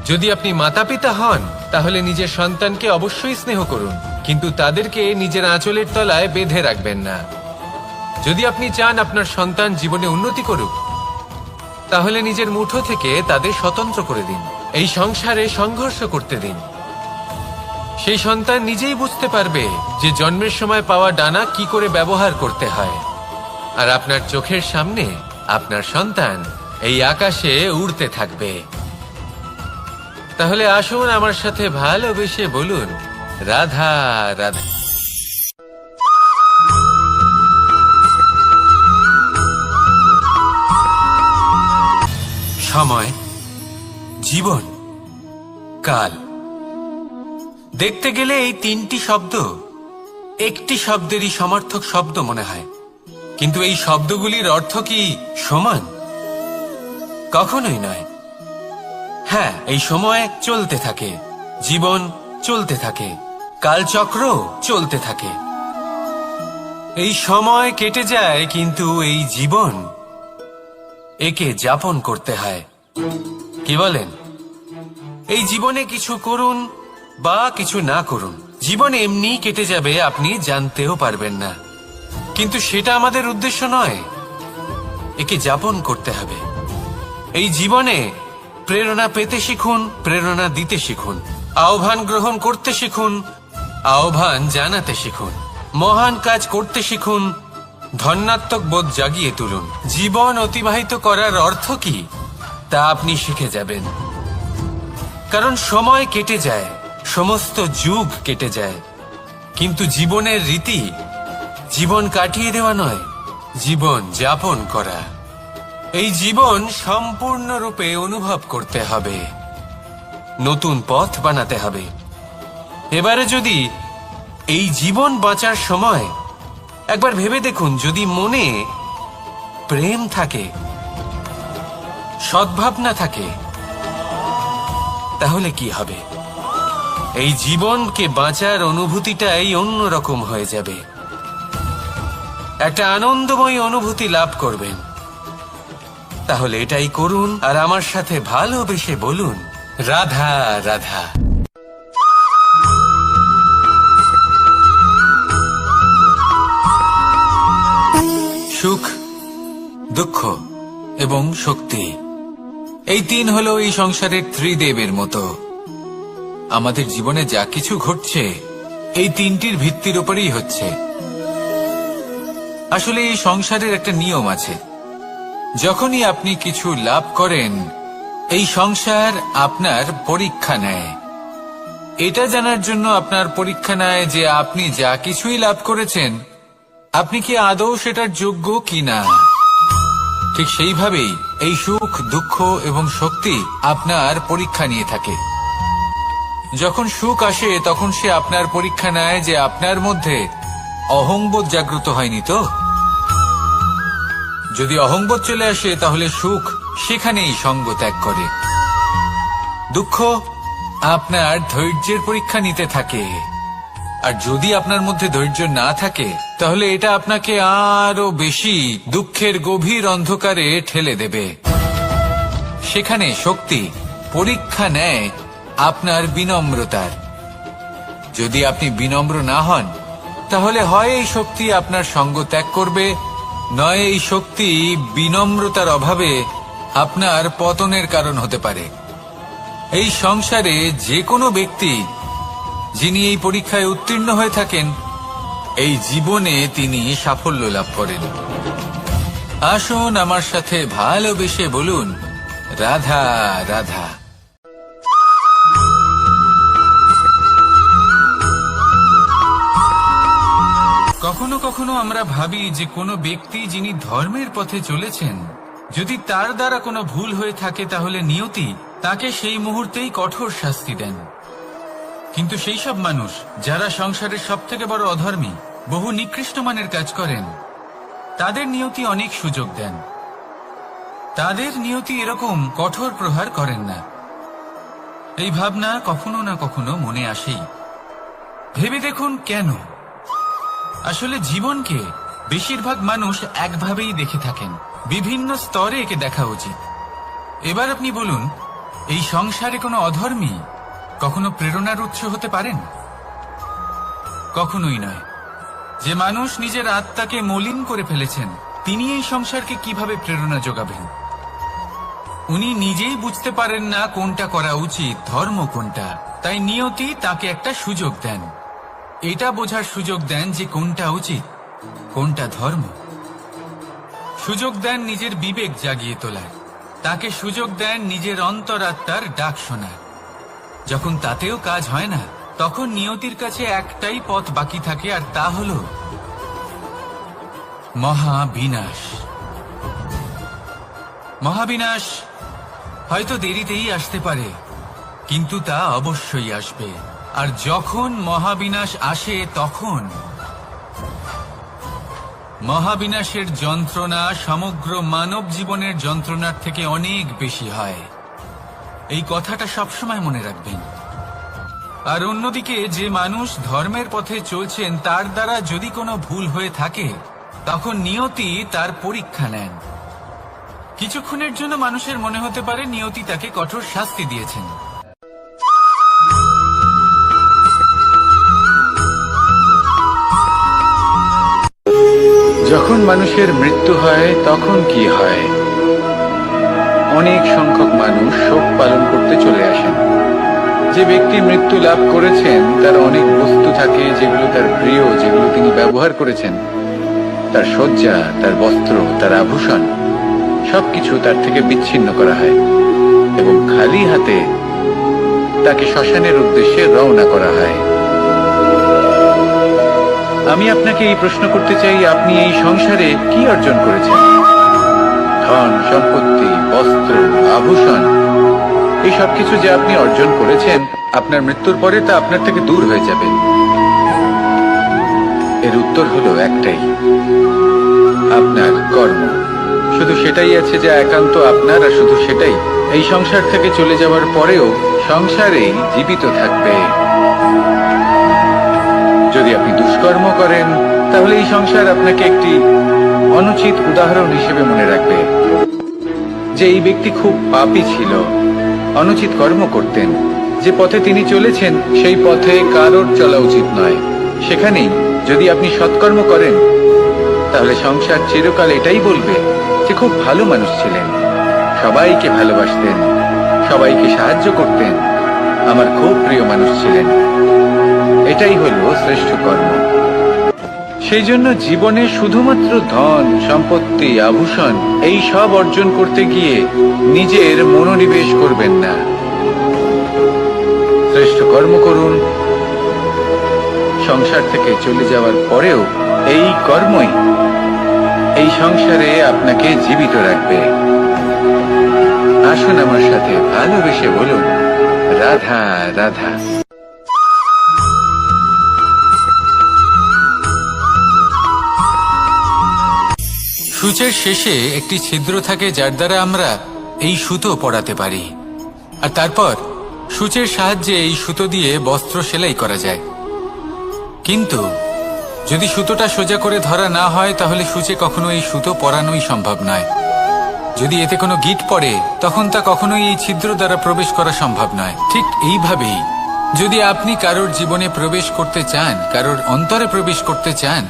যদি আপনি মাতা পিতা হন তাহলে নিজের সন্তানকে অবশ্যই স্নেহ করুন, কিন্তু তাদেরকে নিজের আঁচলের তলায় বেঁধে রাখবেন না। যদি আপনি চান আপনার সন্তান জীবনে উন্নতি করুক, তাহলে নিজের মুঠো থেকে তাদের স্বতন্ত্র করে দিন। এই সংসারে সংঘর্ষ করতে দিন। সেই সন্তান নিজেই বুঝতে পারবে যে জন্মের সময় পাওয়া ডানা কি করে ব্যবহার করতে হয়। আর আপনার চোখের সামনে আপনার সন্তান এই আকাশে উড়তে থাকবে। তাহলে আসুন আমার সাথে ভালোবেসে বলুন, রাধা রাধা। সময়, জীবন, কাল। দেখতে গেলে এই তিনটি শব্দ একটি শব্দেরই সমার্থক শব্দ মনে হয়, কিন্তু এই শব্দগুলির অর্থ কি সমান? কখনোই নয়। হ্যাঁ, এই সময় চলতে থাকে, জীবন চলতে থাকে, কালচক্র চলতে থাকে। এই সময় কেটে যায়, কিন্তু এই জীবন একে যাপন করতে হয়। কি বলেন? এই জীবনে কিছু করুন বা কিছু না করুন, জীবন এমনি কেটে যাবে, আপনি জানতেও পারবেন না। কিন্তু সেটা আমাদের উদ্দেশ্য নয়, একে যাপন করতে হবে। এই জীবনে প্রেরণা পেতে শিখুন, প্রেরণা দিতে শিখুন, আহ্বান গ্রহণ করতে শিখুন, আহ্বান জানাতে শিখুন, মহান কাজ করতে শিখুন, ধন্যাত্মক বোধ জাগিয়ে তুলুন। জীবন অতিবাহিত করার অর্থ কি তা আপনি শিখে যাবেন। কারণ সময় কেটে যায়, সমস্ত যুগ কেটে যায়, কিন্তু জীবনের রীতি জীবন কাটিয়ে দেওয়া নয়, জীবন যাপন করা। এই জীবন সম্পূর্ণরূপে অনুভব করতে হবে, নতুন পথ বানাতে হবে। এবারে যদি এই জীবন বাঁচার সময় একবার ভেবে দেখুন, যদি মনে প্রেম থাকে, সদ্ভাবনা থাকে, তাহলে কি হবে? এই জীবনকে বাঁচার অনুভূতিটাই অন্যরকম হয়ে যাবে, একটা আনন্দময় অনুভূতি লাভ করবেন। তাহলে এটাই করুন, আর আমার সাথে ভালোবেসে বলুন, রাধা রাধা। সুখ, দুঃখ এবং শক্তি, এই তিন হলো এই সংসারের ত্রিদেবের মতো। আমাদের জীবনে যা কিছু ঘটছে এই তিনটির ভিত্তির উপরেই হচ্ছে। আসলে এই সংসারের একটা নিয়ম আছে, যখনই আপনি কিছু লাভ করেন এই সংসার আপনার পরীক্ষা নেয়। এটা জানার জন্য আপনার পরীক্ষা নেয় যে আপনি যা কিছুই লাভ করেছেন আপনি কি আদৌ সেটার যোগ্য কিনা। ঠিক সেইভাবেই এই সুখ, দুঃখ এবং শক্তি আপনার পরীক্ষা নিয়ে থাকে। যখন সুখ আসে তখন সে আপনার পরীক্ষা নেয় যে আপনার মধ্যে অহংবোধ জাগ্রত হয়নি তো। যদি অহংবোধ চলে আসে তাহলে সুখ সেখানেই সঙ্গ ত্যাগ করে। দুঃখ আপনার ধৈর্যের পরীক্ষা নিতে থাকে, আর যদি আপনার মধ্যে ধৈর্য না থাকে তাহলে এটা আপনাকে আরো বেশি দুঃখের গভীর অন্ধকারে ঠেলে দেবে। সেখানে শক্তি পরীক্ষা নেয় আপনার বিনম্রতার। যদি আপনি বিনম্র না হন তাহলে হয় এই শক্তি আপনার সঙ্গ ত্যাগ করবে, নয় এই শক্তি বিনম্রতার অভাবে আপনার পতনের কারণ হতে পারে। এই সংসারে যে কোনো ব্যক্তি যিনি এই পরীক্ষায় উত্তীর্ণ হয়ে থাকেন এই জীবনে তিনি সাফল্য লাভ করেন। আসুন আমার সাথে ভালোবেসে বলুন, রাধা রাধা। কখনো কখনো আমরা ভাবি যে কোনো ব্যক্তি যিনি ধর্মের পথে চলেছেন যদি তার দ্বারা কোনো ভুল হয়ে থাকে তাহলে নিয়তি তাকে সেই মুহূর্তেই কঠোর শাস্তি দেন। কিন্তু সেই সব মানুষ যারা সংসারের সবথেকে বড় অধর্মী, বহু নিকৃষ্ট মানের কাজ করেন, তাদের নিয়তি অনেক সুযোগ দেন। তাদের নিয়তি এরকম কঠোর প্রহার করেন না। এই ভাবনা কখনো না কখনো মনে আসেই। ভেবে দেখুন কেন? আসলে জীবনকে বেশিরভাগ মানুষ একভাবেই দেখে থাকেন, বিভিন্ন স্তরে একে দেখা উচিত। এবার আপনি বলুন, এই সংসারে কোনো অধর্মী কখনো প্রেরণার উৎস হতে পারেন? কখনোই নয়। যে মানুষ নিজের আত্মাকে মলিন করে ফেলেছেন, তিনি এই সংসারকে কিভাবে প্রেরণা যোগাবেন? উনি নিজেই বুঝতে পারেন না কোনটা করা উচিত, ধর্ম কোনটা। তাই নিয়তি তাকে একটা সুযোগ দেন, এটা বোঝার সুযোগ দেন যে কোনটা উচিত, কোনটা ধর্ম। সুযোগ দেন নিজের বিবেক জাগিয়ে তোলার, তাকে সুযোগ দেন নিজের অন্তরাত্মার ডাক শোনার। যখন তাতেও কাজ হয় না, তখন নিয়তির কাছে একটাই পথ বাকি থাকে, আর তা হল মহাবিনাশ। মহাবিনাশ হয়তো দেরিতেই আসতে পারে, কিন্তু তা অবশ্যই আসবে। আর যখন মহাবিনাশ আসে, তখন মহাবিনাশের যন্ত্রণা সমগ্র মানব জীবনের যন্ত্রণার থেকে অনেক বেশি হয়। এই কথাটা সবসময় মনে রাখবেন। আর অন্যদিকে যে মানুষ ধর্মের পথে চলছেন, তার দ্বারা যদি কোনো ভুল হয়ে থাকে, তখন নিয়তি তার পরীক্ষা নেন। কিছুক্ষণের জন্য মানুষের মনে হতে পারে নিয়তি তাকে কঠোর শাস্তি দিয়েছেন। যখন মানুষের মৃত্যু হয় তখন কি হয়? অনেক সংখ্যক মানুষ শোক পালন করতে চলে আসেন। যে ব্যক্তি মৃত্যু লাভ করেছেন, তার অনেক বস্তু থাকে যেগুলো তার প্রিয়, যেগুলো তিনি ব্যবহার করেছেন। তার শয্যা, তার বস্ত্র, তার আভূষণ সবকিছু তার থেকে বিচ্ছিন্ন করা হয় এবং খালি হাতে তাকে শ্মশানের উদ্দেশ্যে রওনা করা হয়। আমি আপনাকে এই প্রশ্ন করতে চাই, আপনি এই সংসারে কি অর্জন করেছেন? ধন সম্পত্তি, বস্ত্র, আভূষণ, এই সবকিছু যে আপনি অর্জন করেছেন, আপনার মৃত্যুর পরে তা আপনার থেকে দূর হয়ে যাবে। এর উত্তর হলো একটাই, আপনার কর্ম। শুধু সেটাই আছে যা একান্ত আপনার, আর শুধু সেটাই এই সংসার থেকে চলে যাওয়ার পরেও সংসারেই জীবিত থাকবে। যদি আপনি দুষ্কর্ম করেন, তাহলে এই সংসার আপনাকে একটি অনুচিত উদাহরণ হিসেবে মনে রাখবে যে এই ব্যক্তি খুব পাপী ছিল, অনুচিত কর্ম করতেন। যে পথে তিনি চলেছেন, সেই পথে কারোর চলা উচিত নয়। সেখানেই যদি আপনি সৎকর্ম করেন, তাহলে সংসার চিরকাল এটাই বলবে যে খুব ভালো মানুষ ছিলেন, সবাইকে ভালোবাসতেন, সবাইকে সাহায্য করতেন, আমার খুব প্রিয় মানুষ ছিলেন। এটাই হলো শ্রেষ্ঠ কর্ম। সেই জন্য জীবনে শুধুমাত্র ধন সম্পত্তি, আভূষণ এই সব অর্জন করতে গিয়ে নিজের মনোনিবেশ করবেন না। শ্রেষ্ঠ কর্ম করুন। সংসার থেকে চলে যাওয়ার পরেও এই কর্মই এই সংসারে আপনাকে জীবিত রাখবে। আসুন আমার সাথে ভালোবেসে বলুন, রাধা রাধা। সূচের শেষে একটি ছিদ্র থাকে, যার দ্বারা আমরা এই সুতো পরাতে পারি। আর তারপর সূচের সাহায্যে এই সুতো দিয়ে বস্ত্র সেলাই করা যায়। কিন্তু যদি সুতোটা সোজা করে ধরা না হয়, তাহলে সূচে কখনো এই সুতো পরানোই সম্ভব নয়। যদি এতে কোনো গিঁট পড়ে, তখন তা কখনোই এই ছিদ্র দ্বারা প্রবেশ করা সম্ভব নয়। ঠিক এইভাবেই যদি আপনি কারোর জীবনে প্রবেশ করতে চান, কারোর অন্তরে প্রবেশ করতে চান,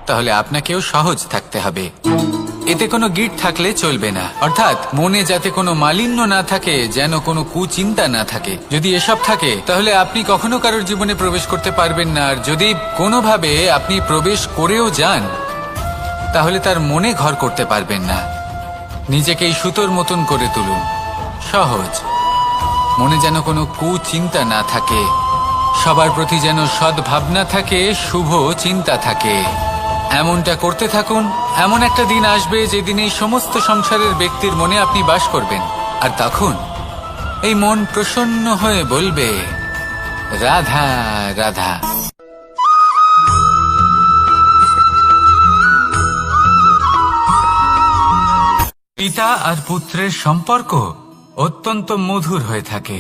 তাহলে আপনাকেও সহজ থাকতে হবে। এতে কোনো গিঁট থাকলে চলবে না, অর্থাৎ মনে যাতে কোনো মালিন্য না থাকে, যেন কোনো কুচিন্তা না থাকে। যদি এসব থাকে, তাহলে আপনি কখনো কারোর জীবনে প্রবেশ করতে পারবেন না। আর যদি কোনোভাবে আপনি প্রবেশ করেও যান, তাহলে তার মনে ঘর করতে পারবেন না। নিজেকে এই সুতোর মতন করে তুলুন, সহজ। মনে যেন কোনো কুচিন্তা না থাকে, সবার প্রতি যেন সদ্ভাবনা থাকে, শুভ চিন্তা থাকে। এমনটা করতে থাকুন। এমন একটা দিন আসবে যেদিন এই সমস্ত সংসারের ব্যক্তির মনে আপনি বাস করবেন, আর তখন এই মন প্রসন্ন হয়ে বলবে, রাধা রাধা। পিতা আর পুত্রের সম্পর্ক অত্যন্ত মধুর হয়ে থাকে।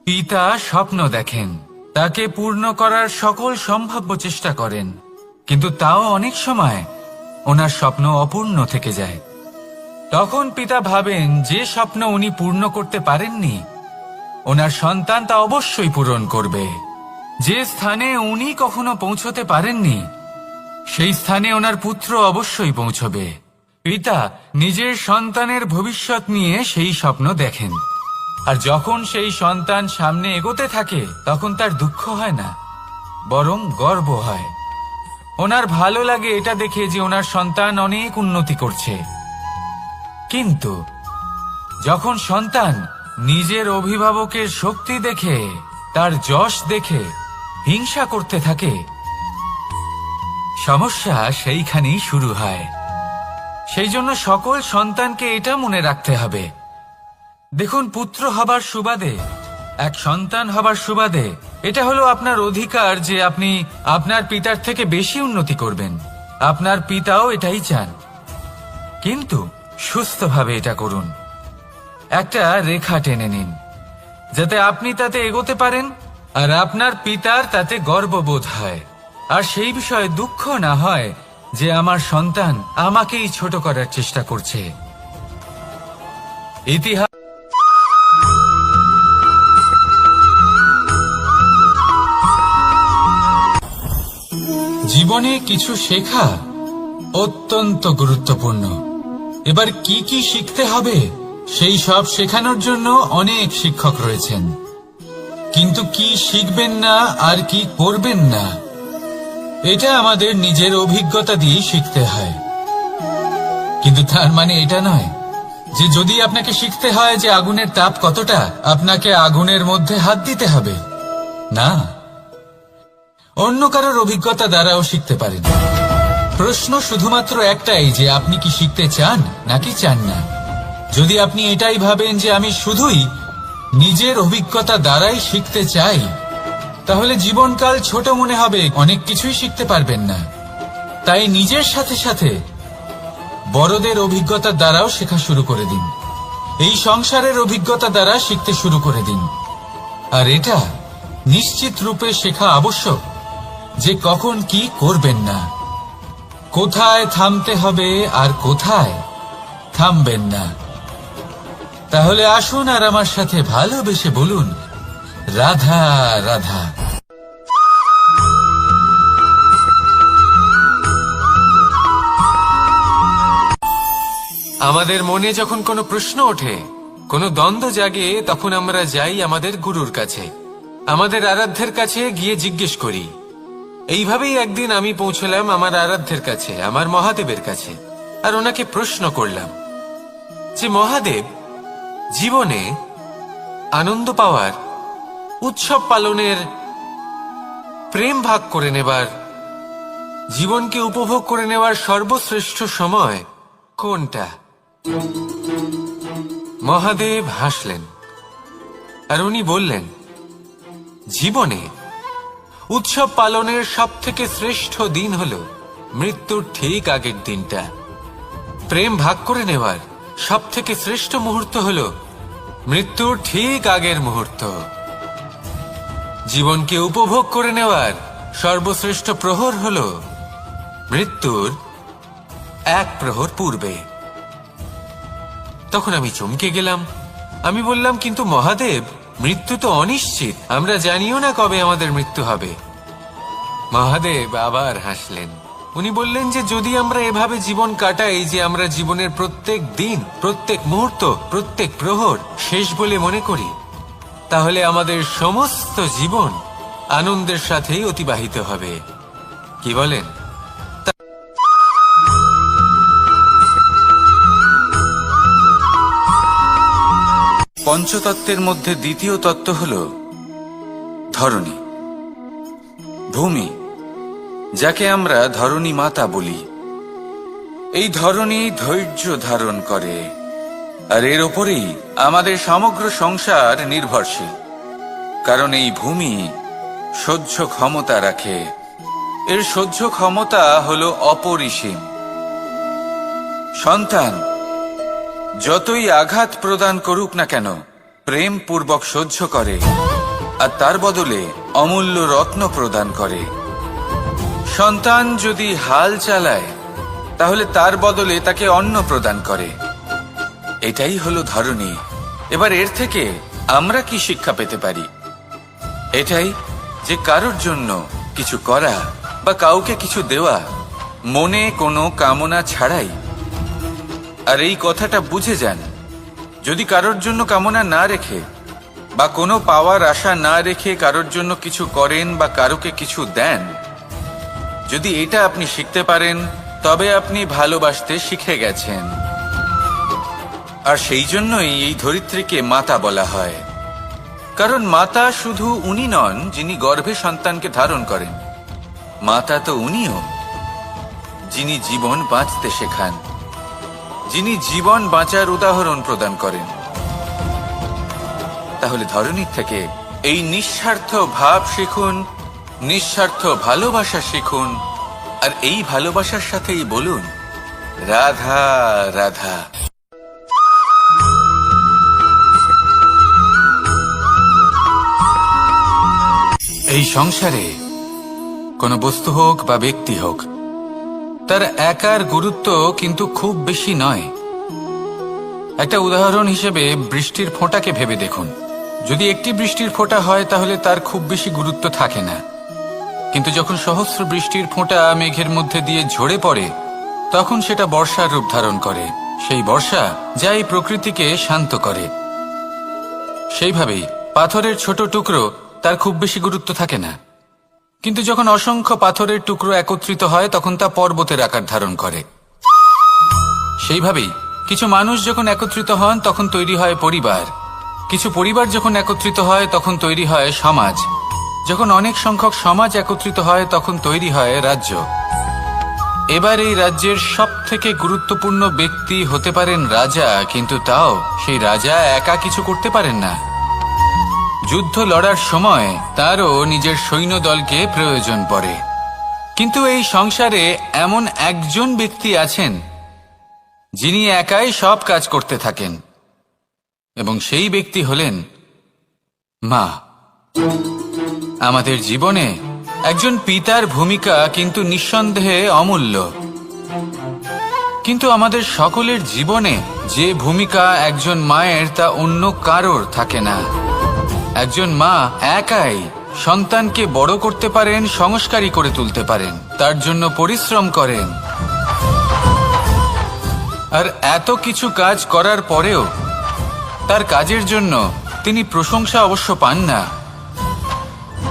পিতা স্বপ্ন দেখেন, তাকে পূর্ণ করার সকল সম্ভাব্য চেষ্টা করেন, কিন্তু তাও অনেক সময় ওনার স্বপ্ন অপূর্ণ থেকে যায়। তখন পিতা ভাবেন যে স্বপ্ন উনি পূর্ণ করতে পারেননি, ওনার সন্তান তা অবশ্যই পূরণ করবে। যে স্থানে উনি কখনো পৌঁছতে পারেননি, সেই স্থানে ওনার পুত্র অবশ্যই পৌঁছবে। পিতা নিজের সন্তানের ভবিষ্যৎ নিয়ে সেই স্বপ্ন দেখেন, আর যখন সেই সন্তান সামনে এগোতে থাকে তখন তার দুঃখ হয় না, বরং গর্ব হয়। ওনার ভালো লাগে এটা দেখে যে ওনার সন্তান অনেক উন্নতি করছে। কিন্তু যখন সন্তান নিজের অভিভাবকের শক্তি দেখে, তার যশ দেখে হিংসা করতে থাকে, সমস্যা সেইখানেই শুরু হয়। সেই জন্য সকল সন্তানকে এটা মনে রাখতে হবে, দেখুন, পুত্র হবার সুবাদে, এক সন্তান হবার সুবাদে এটা হলো আপনার অধিকার যে আপনি আপনার পিতার থেকে বেশি উন্নতি করবেন। আপনার পিতাও এটাই চান, কিন্তু সুস্থভাবে এটা করুন। একটা রেখা টেনে নিন যাতে আপনি তাতে এগোতে পারেন আর আপনার পিতার তাতে গর্ববোধ হয়, আর সেই বিষয়ে দুঃখ না হয় যে আমার সন্তান আমাকেই ছোট করার চেষ্টা করছে। ইতিহাস জীবনে কিছু শেখা অত্যন্ত গুরুত্বপূর্ণ। এবার কি কি শিখতে হবে সেই সব শেখানোর জন্য অনেক শিক্ষক রয়েছেন, কিন্তু কি শিখবেন না আর কি করবেন না এটা আমাদের নিজের অভিজ্ঞতা দিয়ে শিখতে হয়। কিন্তু তার মানে এটা নয় যে যদি আপনাকে শিখতে হয় যে আগুনের তাপ কতটা, আপনাকে আগুনের মধ্যে হাত দিতে হবে। না, অন্য কারোর অভিজ্ঞতা দ্বারাও শিখতে পারেন। প্রশ্ন শুধুমাত্র একটাই যে আপনি কি শিখতে চান নাকি চান না। যদি আপনি এটাই ভাবেন যে আমি শুধুই নিজের অভিজ্ঞতা দ্বারাই শিখতে চাই, তাহলে জীবনকাল ছোট মনে হবে, অনেক কিছুই শিখতে পারবেন না। তাই নিজের সাথে সাথে বড়দের অভিজ্ঞতা দ্বারাও শেখা শুরু করে দিন। এই সংসারের অভিজ্ঞতা দ্বারা শিখতে শুরু করে দিন। আর এটা নিশ্চিত রূপে শেখা আবশ্যক যে কখন কি করবেন না, কোথায় থামতে হবে আর কোথায় থামবেন না। তাহলে আসুন আর আমার সাথে ভালোবেসে বলুন, রাধা রাধা। আমাদের মনে যখন কোনো প্রশ্ন ওঠে, কোনো দ্বন্দ্ব জাগে, তখন আমরা যাই আমাদের গুরুর কাছে, আমাদের আরাধ্যের কাছে গিয়ে জিজ্ঞেস করি। এইভাবেই একদিন আমি পৌঁছলাম আমার আরাধ্যের কাছে, আমার মহাদেবের কাছে, আর ওনাকে প্রশ্ন করলাম যে মহাদেব, জীবনে আনন্দ পাওয়ার, উৎসব পালনের, প্রেম ভাগ করে নেবার, জীবনকে উপভোগ করে নেওয়ার সর্বশ্রেষ্ঠ সময় কোনটা? মহাদেব হাসলেন আর উনি বললেন, জীবনে উৎসব পালনের সবথেকে শ্রেষ্ঠ দিন হল মৃত্যুর ঠিক আগের দিনটা। প্রেম ভাগ করে নেওয়ার সবথেকে শ্রেষ্ঠ মুহূর্ত হল মৃত্যুর ঠিক আগের মুহূর্ত। জীবনকে উপভোগ করে নেওয়ার সর্বশ্রেষ্ঠ প্রহর হল মৃত্যুর এক প্রহর পূর্বে। তখন আমি চমকে গেলাম। আমি বললাম, কিন্তু মহাদেব, মৃত্যু তো অনিশ্চিত, আমরা জানিও না কবে আমাদের মৃত্যু হবে। মহাদেব আবার হাসলেন। উনি বললেন যে যদি আমরা এভাবে জীবন কাটাই যে আমরা জীবনের প্রত্যেক দিন, প্রত্যেক মুহূর্ত, প্রত্যেক প্রহর শেষ বলে মনে করি, তাহলে আমাদের সমস্ত জীবন আনন্দের সাথেই অতিবাহিত হবে। কি বলেন? পঞ্চতত্ত্বের মধ্যে দ্বিতীয় তত্ত্ব হল ধরণী, ভূমি, যাকে আমরা ধরণী মাতা বলি। এই ধরণী ধৈর্য ধারণ করে, আর এর ওপরেই আমাদের সমগ্র সংসার নির্ভরশীল। কারণ এই ভূমি সহ্য ক্ষমতা রাখে, এর সহ্য ক্ষমতা হলো অপরিসীম। সন্তান যতই আঘাত প্রদান করুক না কেন, প্রেম পূর্বক সহ্য করে, আর তার বদলে অমূল্য রত্ন প্রদান করে। সন্তান যদি হাল চালায়, তাহলে তার বদলে তাকে অন্ন প্রদান করে। এটাই হলো ধরনী। এবার এর থেকে আমরা কি শিক্ষা পেতে পারি? এটাই যে কারোর জন্য কিছু করা বা কাউকে কিছু দেওয়া মনে কোনো কামনা ছাড়াই। আর এই কথাটা বুঝে যান, যদি কারোর জন্য কামনা না রেখে বা কোনো পাওয়ার আশা না রেখে কারোর জন্য কিছু করেন বা কারোকে কিছু দেন, যদি এটা আপনি শিখতে পারেন, তবে আপনি ভালোবাসতে শিখে গেছেন। আর সেই জন্যই এই ধরিত্রীকে মাতা বলা হয়। কারণ মাতা শুধু উনি নন যিনি গর্ভে সন্তানকে ধারণ করেন, মাতা তো উনিও যিনি জীবন বাঁচতে শেখান, যিনি জীবন বাঁচার উদাহরণ প্রদান করেন। তাহলে ধরণীর থেকে এই নিঃস্বার্থ ভাব শিখুন, নিঃস্বার্থ ভালোবাসা শিখুন, আর এই ভালোবাসার সাথেই বলুন রাধা রাধা। এই সংসারে কোনো বস্তু হোক বা ব্যক্তি হোক, তার একার গুরুত্ব কিন্তু খুব বেশি নয়। একটা উদাহরণ হিসেবে বৃষ্টির ফোঁটাকে ভেবে দেখুন। যদি একটি বৃষ্টির ফোঁটা হয় তাহলে তার খুব বেশি গুরুত্ব থাকে না, কিন্তু যখন সহস্র বৃষ্টির ফোঁটা মেঘের মধ্যে দিয়ে ঝরে পড়ে, তখন সেটা বর্ষার রূপ ধারণ করে। সেই বর্ষা যা এই প্রকৃতিকে শান্ত করে। সেইভাবেই পাথরের ছোট টুকরো, তার খুব বেশি গুরুত্ব থাকে না, কিন্তু যখন অসংখ্য পাথরের টুকরো একত্রিত হয় তখন তা পর্বতের আকার ধারণ করে। সেইভাবেই কিছু মানুষ যখন একত্রিত হন তখন তৈরি হয় পরিবার, কিছু পরিবার যখন একত্রিত হয় তখন তৈরি হয় সমাজ, যখন অনেক সংখ্যক সমাজ একত্রিত হয় তখন তৈরি হয় রাজ্য। এবার এই রাজ্যের সবথেকে গুরুত্বপূর্ণ ব্যক্তি হতে পারেন রাজা, কিন্তু তাও সেই রাজা একা কিছু করতে পারেন না। যুদ্ধ লড়ার সময় তারও নিজের সৈন্যদলকে প্রয়োজন পড়ে। কিন্তু এই সংসারে এমন একজন ব্যক্তি আছেন যিনি একাই সব কাজ করতে থাকেন, এবং সেই ব্যক্তি হলেন মা। আমাদের জীবনে একজন পিতার ভূমিকা কিন্তু নিঃসন্দেহে অমূল্য, কিন্তু আমাদের সকলের জীবনে যে ভূমিকা একজন মায়ের তা অন্য কারোর থাকে না। একজন মা একাই সন্তানকে বড় করতে পারেন, সংস্কারী করে তুলতে পারেন, তার জন্য পরিশ্রম করেন। আর এত কিছু কাজ করার পরেও তার কাজের জন্য তিনি প্রশংসা অবশ্য পান না।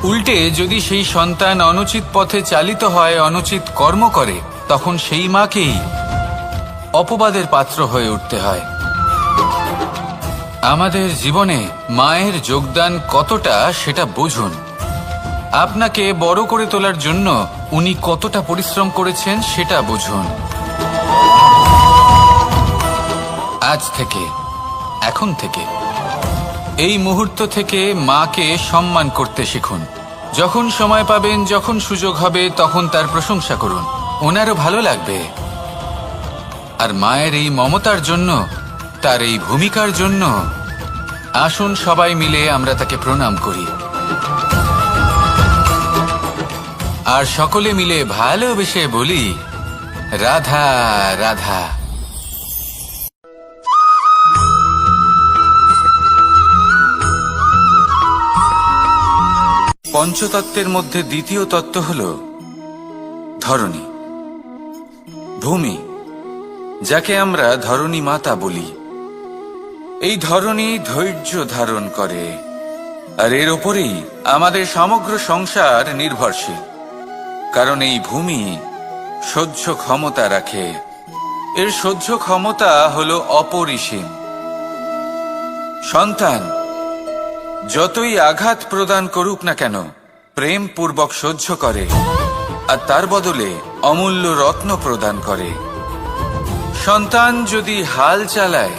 উল্টে যদি সেই সন্তান অনুচিত পথে চালিত হয়, অনুচিত কর্ম করে, তখন সেই মাকেই অপবাদের পাত্র হয়ে উঠতে হয়। আমাদের জীবনে মায়ের যোগদান কতটা সেটা বুঝুন। আপনাকে বড় করে তোলার জন্য উনি কতটা পরিশ্রম করেছেন সেটা বুঝুন। আজ থেকে, এখন থেকে, এই মুহূর্ত থেকে মাকে সম্মান করতে শিখুন। যখন সময় পাবেন, যখন সুযোগ হবে, তখন তার প্রশংসা করুন, ওনারও ভালো লাগবে। আর মায়ের এই মমতার জন্য, তার এই ভূমিকার জন্য আসুন সবাই মিলে আমরা তাকে প্রণাম করি, আর সকলে মিলে ভালোবেসে বলি রাধা রাধা। পঞ্চতত্ত্বের মধ্যে দ্বিতীয় তত্ত্ব হল ধরণী, ভূমি, যাকে আমরা ধরণী মাতা বলি। এই ধরণী ধৈর্য ধারণ করে, আর এর ওপরেই আমাদের সমগ্র সংসার নির্ভরশীল। কারণ এই ভূমি সহ্য ক্ষমতা রাখে, এর সহ্য ক্ষমতা হলো অপরিসীম। সন্তান যতই আঘাত প্রদান করুক না কেন, প্রেম পূর্বক সহ্য করে, আর তার বদলে অমূল্য রত্ন প্রদান করে। সন্তান যদি হাল চালায়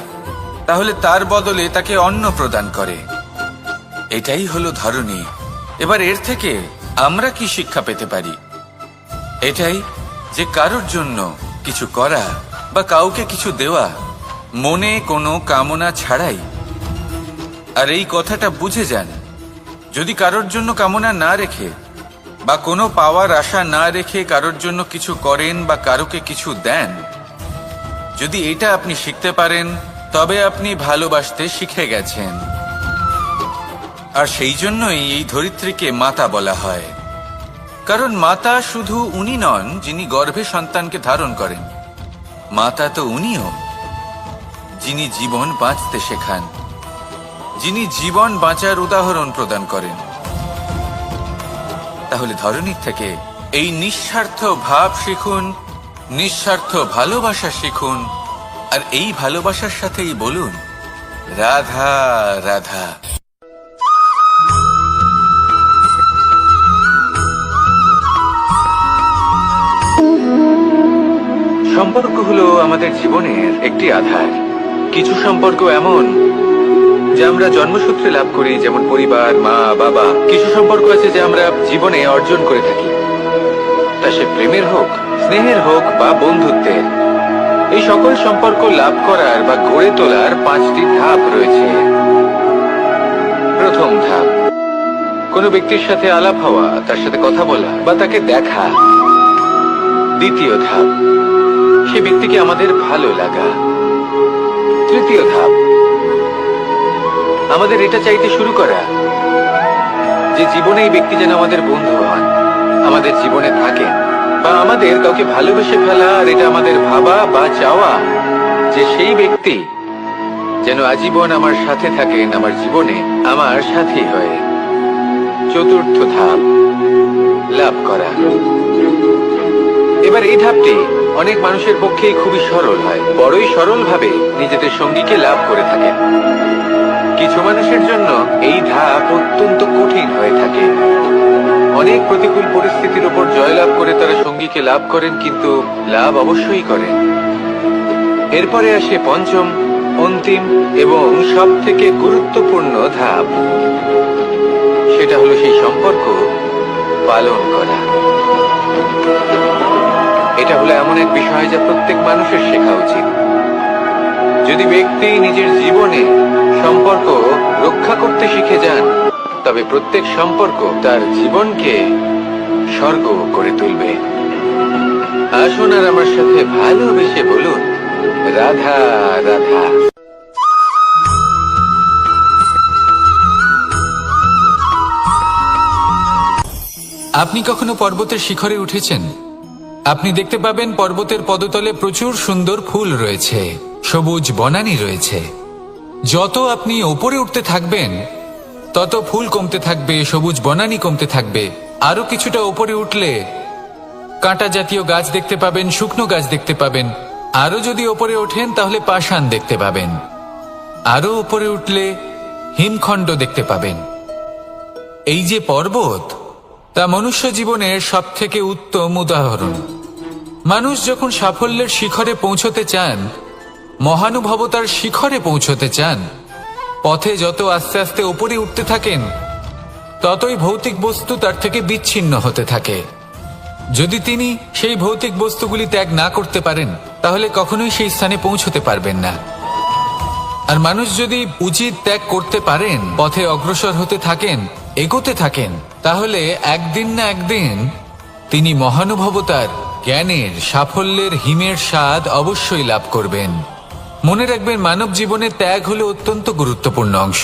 তাহলে তার বদলে তাকে অন্ন প্রদান করে। এটাই হলো ধরনী। এবার এর থেকে আমরা কি শিক্ষা পেতে পারি? এটাই যে কারোর জন্য কিছু করা বা কাউকে কিছু দেওয়া মনে কোনো কামনা ছাড়াই। আর এই কথাটা বুঝে যান, যদি কারোর জন্য কামনা না রেখে বা কোনো পাওয়ার আশা না রেখে কারোর জন্য কিছু করেন বা কারোকে কিছু দেন, যদি এটা আপনি শিখতে পারেন তবে আপনি ভালোবাসতে শিখে গেছেন। আর সেই জন্যই এই ধরিত্রীকে মাতা বলা হয়। কারণ মাতা শুধু উনি নন যিনি গর্ভে সন্তানকে ধারণ করেন, মাতা তো উনিও যিনি জীবন বাঁচতে শেখান, যিনি জীবন বাঁচার উদাহরণ প্রদান করেন। তাহলে ধরনীর থেকে এই নিঃস্বার্থ ভাব শিখুন, নিঃস্বার্থ ভালোবাসা শিখুন, আর এই ভালোবাসার সাথেই বলুন রাধা রাধা। সম্পর্ক হলো আমাদের জীবনের একটি আধার। কিছু সম্পর্ক এমন যা আমরা জন্মসূত্রে লাভ করি, যেমন পরিবার, মা, বাবা। কিছু সম্পর্ক আছে যা আমরা জীবনে অর্জন করে থাকি, তা সে প্রেমের হোক, স্নেহের হোক বা বন্ধুত্বের। এই সকল সম্পর্ক লাভ করার বা গড়ে তোলার 5টি ধাপ রয়েছে। প্রথম ধাপ, কোনো ব্যক্তির সাথে আলাপ হওয়া, তার সাথে কথা বলা বা তাকে দেখা। দ্বিতীয় ধাপ, সে ব্যক্তিকে আমাদের ভালো লাগা। তৃতীয় ধাপ, আমাদের এটা চাইতে শুরু করা যে জীবনে এই ব্যক্তি যেন আমাদের বন্ধু হন, আমাদের জীবনে থাকেন, বা আমাদের কাউকে ভালোবেসে ফেলা। আর এটা আমাদের ভাবা বা চাওয়া যে সেই ব্যক্তি যেন আজীবন আমার সাথে থাকেন, আমার জীবনে আমার সাথী হয়ে। চতুর্থ ধাপ, লাভ করা। এবার এই ধাপটি অনেক মানুষের পক্ষেই খুবই সরল হয়, বড়ই সরল ভাবে নিজেদের সঙ্গীকে লাভ করে থাকেন। কিছু মানুষের জন্য এই ধাপ অত্যন্ত কঠিন হয়ে থাকে। অনেক প্রতিকূল পরিস্থিতির উপর জয়লাভ করে তারা সঙ্গীকে লাভ করেন, কিন্তু লাভ অবশ্যই করেন। এরপরে আসে পঞ্চম, অন্তিম এবং সব থেকে গুরুত্বপূর্ণ ধাপ। সেটা হলো সেই সম্পর্ক পালন করা। এটা হলো এমন এক বিষয় যা প্রত্যেক মানুষের শেখা উচিত। যদি ব্যক্তি নিজের জীবনে সম্পর্ক রক্ষা করতে শিখে যান, তবে প্রত্যেক সম্পর্ক তার জীবনকে স্বর্গ করে তুলবে। আসুন আর আমার সাথে ভালোবেসে বলুন রাধা রাধা। আপনি কখনো পর্বতের শিখরে উঠেছেন? আপনি দেখতে পাবেন পর্বতের পদতলে প্রচুর সুন্দর ফুল রয়েছে, সবুজ বনানী রয়েছে। যত আপনি ওপরে উঠতে থাকবেন তত ফুল কমতে থাকবে, সবুজ বনানী কমতে থাকবে। আরো কিছুটা ওপরে উঠলে কাঁটা জাতীয় গাছ দেখতে পাবেন, শুকনো গাছ দেখতে পাবেন। আরো যদি ওপরে ওঠেন তাহলে পাষাণ দেখতে পাবেন। আরো ওপরে উঠলে হিমখণ্ড দেখতে পাবেন। এই যে পর্বত, তা মনুষ্য জীবনের সব থেকে উত্তম উদাহরণ। মানুষ যখন সাফল্যের শিখরে পৌঁছতে চান, মহানুভবতার শিখরে পৌঁছতে চান, পথে যত আস্তে আস্তে উপরে উঠতে থাকেন ততই ভৌতিক বস্তু তার থেকে বিচ্ছিন্ন হতে থাকে। যদি তিনি সেই ভৌতিক বস্তুগুলি ত্যাগ না করতে পারেন তাহলে কখনোই সেই স্থানে পৌঁছতে পারবেন না। আর মানুষ যদি উচিত ত্যাগ করতে পারেন, পথে অগ্রসর হতে থাকেন, এগোতে থাকেন, তাহলে একদিন না একদিন তিনি মহানুভবতার, জ্ঞানের, সাফল্যের হিমের স্বাদ অবশ্যই লাভ করবেন। মনে রাখবেন, মানব জীবনে ত্যাগ হলো অত্যন্ত গুরুত্বপূর্ণ অংশ।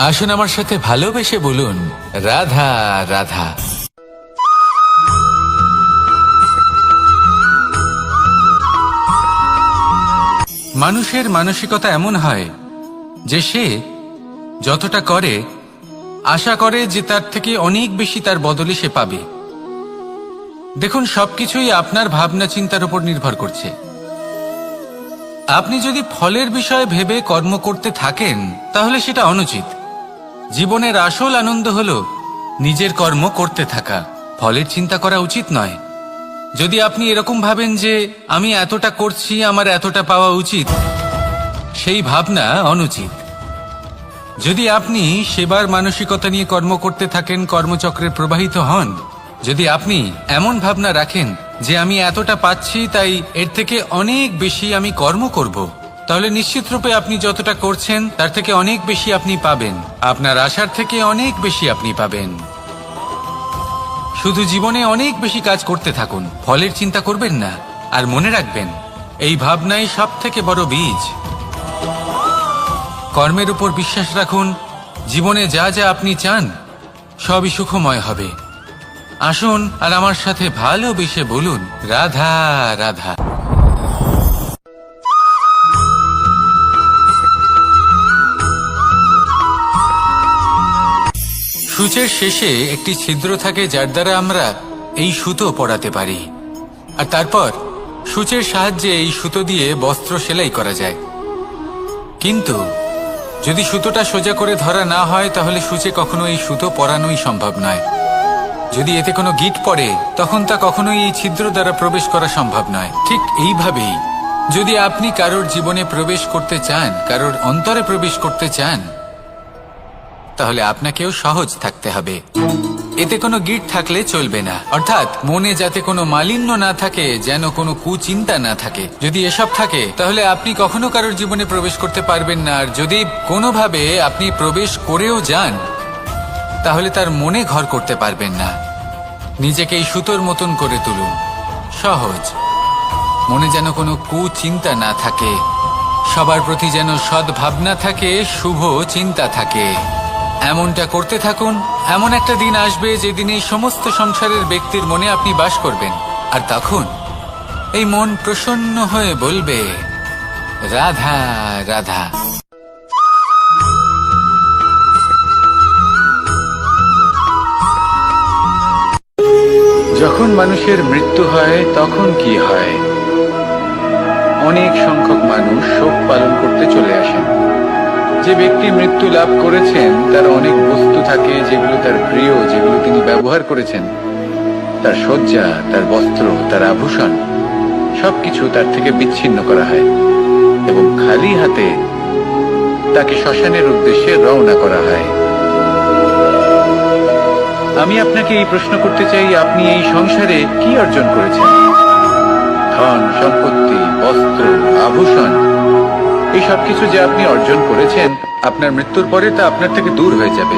আসুন আমার সাথে ভালোবেসে বলুন রাধা রাধা। মানুষের মানসিকতা এমন হয় যে সে যতটা করে আশা করে যে তার থেকে অনেক বেশি তার বদলে সে পাবে। দেখুন, সবকিছুই আপনার ভাবনা চিন্তার উপর নির্ভর করছে। আপনি যদি ফলের বিষয়ে ভেবে কর্ম করতে থাকেন তাহলে সেটা অনুচিত। জীবনের আসল আনন্দ হলো নিজের কর্ম করতে থাকা, ফলের চিন্তা করা উচিত নয়। যদি আপনি এরকম ভাবেন যে আমি এতটা করছি, আমার এতটা পাওয়া উচিত, সেই ভাবনা অনুচিত। যদি আপনি সেবার মানসিকতা নিয়ে কর্ম করতে থাকেন, কর্মচক্রে প্রবাহিত হন, যদি আপনি এমন ভাবনা রাখেন যে আমি এতটা পাচ্ছি, তাই এর থেকে অনেক বেশি আমি কর্ম করব, তাহলে নিশ্চিতরূপে আপনি যতটা করছেন তার থেকে অনেক বেশি আপনি পাবেন। আপনার আশার থেকে অনেক বেশি আপনি পাবেন। শুধু জীবনে অনেক বেশি কাজ করতে থাকুন, ফলের চিন্তা করবেন না। আর মনে রাখবেন, এই ভাবনাই সব থেকে বড় বীজ। কর্মের উপর বিশ্বাস রাখুন। জীবনে যা যা আপনি চান সবই সুখময় হবে। আসুন আর আমার সাথে ভালোবেসে বলুন, রাধা রাধা। সূচের শেষে একটি ছিদ্র থাকে, যার দ্বারা আমরা এই সুতো পরাতে পারি। আর তারপর সূচের সাহায্যে এই সুতো দিয়ে বস্ত্র সেলাই করা যায়। কিন্তু যদি সুতোটা সোজা করে ধরা না হয়, তাহলে সূচে কখনো এই সুতো পরানোই সম্ভব নয়। যদি এতে কোনো গিঁট পড়ে, তখন তা কখনোই এই ছিদ্র দ্বারা প্রবেশ করা সম্ভব নয়। ঠিক এইভাবেই যদি আপনি কারোর জীবনে প্রবেশ করতে চান, কারোর অন্তরে প্রবেশ করতে চান, তাহলে আপনাকেও সহজ থাকতে হবে। এতে কোনো গিঁট থাকলে চলবে না, অর্থাৎ মনে যাতে কোনো মালিন্য না থাকে, যেন কোনো কুচিন্তা না থাকে। যদি এসব থাকে, তাহলে আপনি কখনো কারোর জীবনে প্রবেশ করতে পারবেন না। আর যদি কোনোভাবে আপনি প্রবেশ করেও যান, তাহলে তার মনে ঘর করতে পারবেন না। নিজেকে এই সুতোর মতন করে তুলুন, সহজ। মনে যেন কোনো কুচিন্তা না থাকে, সবার প্রতি যেন সদ্ভাবনা থাকে, শুভ চিন্তা থাকে। এমনটা করতে থাকুন। এমন একটা দিন আসবে যেদিন এই সমস্ত সংসারের ব্যক্তির মনে আপনি বাস করবেন। আর তখন এই মন প্রসন্ন হয়ে বলবে, রাধা রাধা। যখন মানুষের মৃত্যু হয় তখন কি হয়? অনেক সংখ্যক মানুষ শোক পালন করতে চলে আসেন। যে ব্যক্তি মৃত্যু লাভ করেছেন, তার অনেক বস্তু থাকে যেগুলো তার প্রিয়, যেগুলো তিনি ব্যবহার করেছেন। তার শয্যা, তার বস্ত্র, তার আভূষণ, সবকিছু তার থেকে বিচ্ছিন্ন করা হয় এবং খালি হাতে তাকে শ্মশানের উদ্দেশ্যে রওনা করা হয়। আমি আপনাকে এই প্রশ্ন করতে চাই, আপনি এই সংসারে কি অর্জন করেছেন? ধন সম্পত্তি, বস্ত্র, আভূষণ, এই সবকিছু যে আপনি অর্জন করেছেন, আপনার মৃত্যুর পরে তা আপনার থেকে দূর হয়ে যাবে।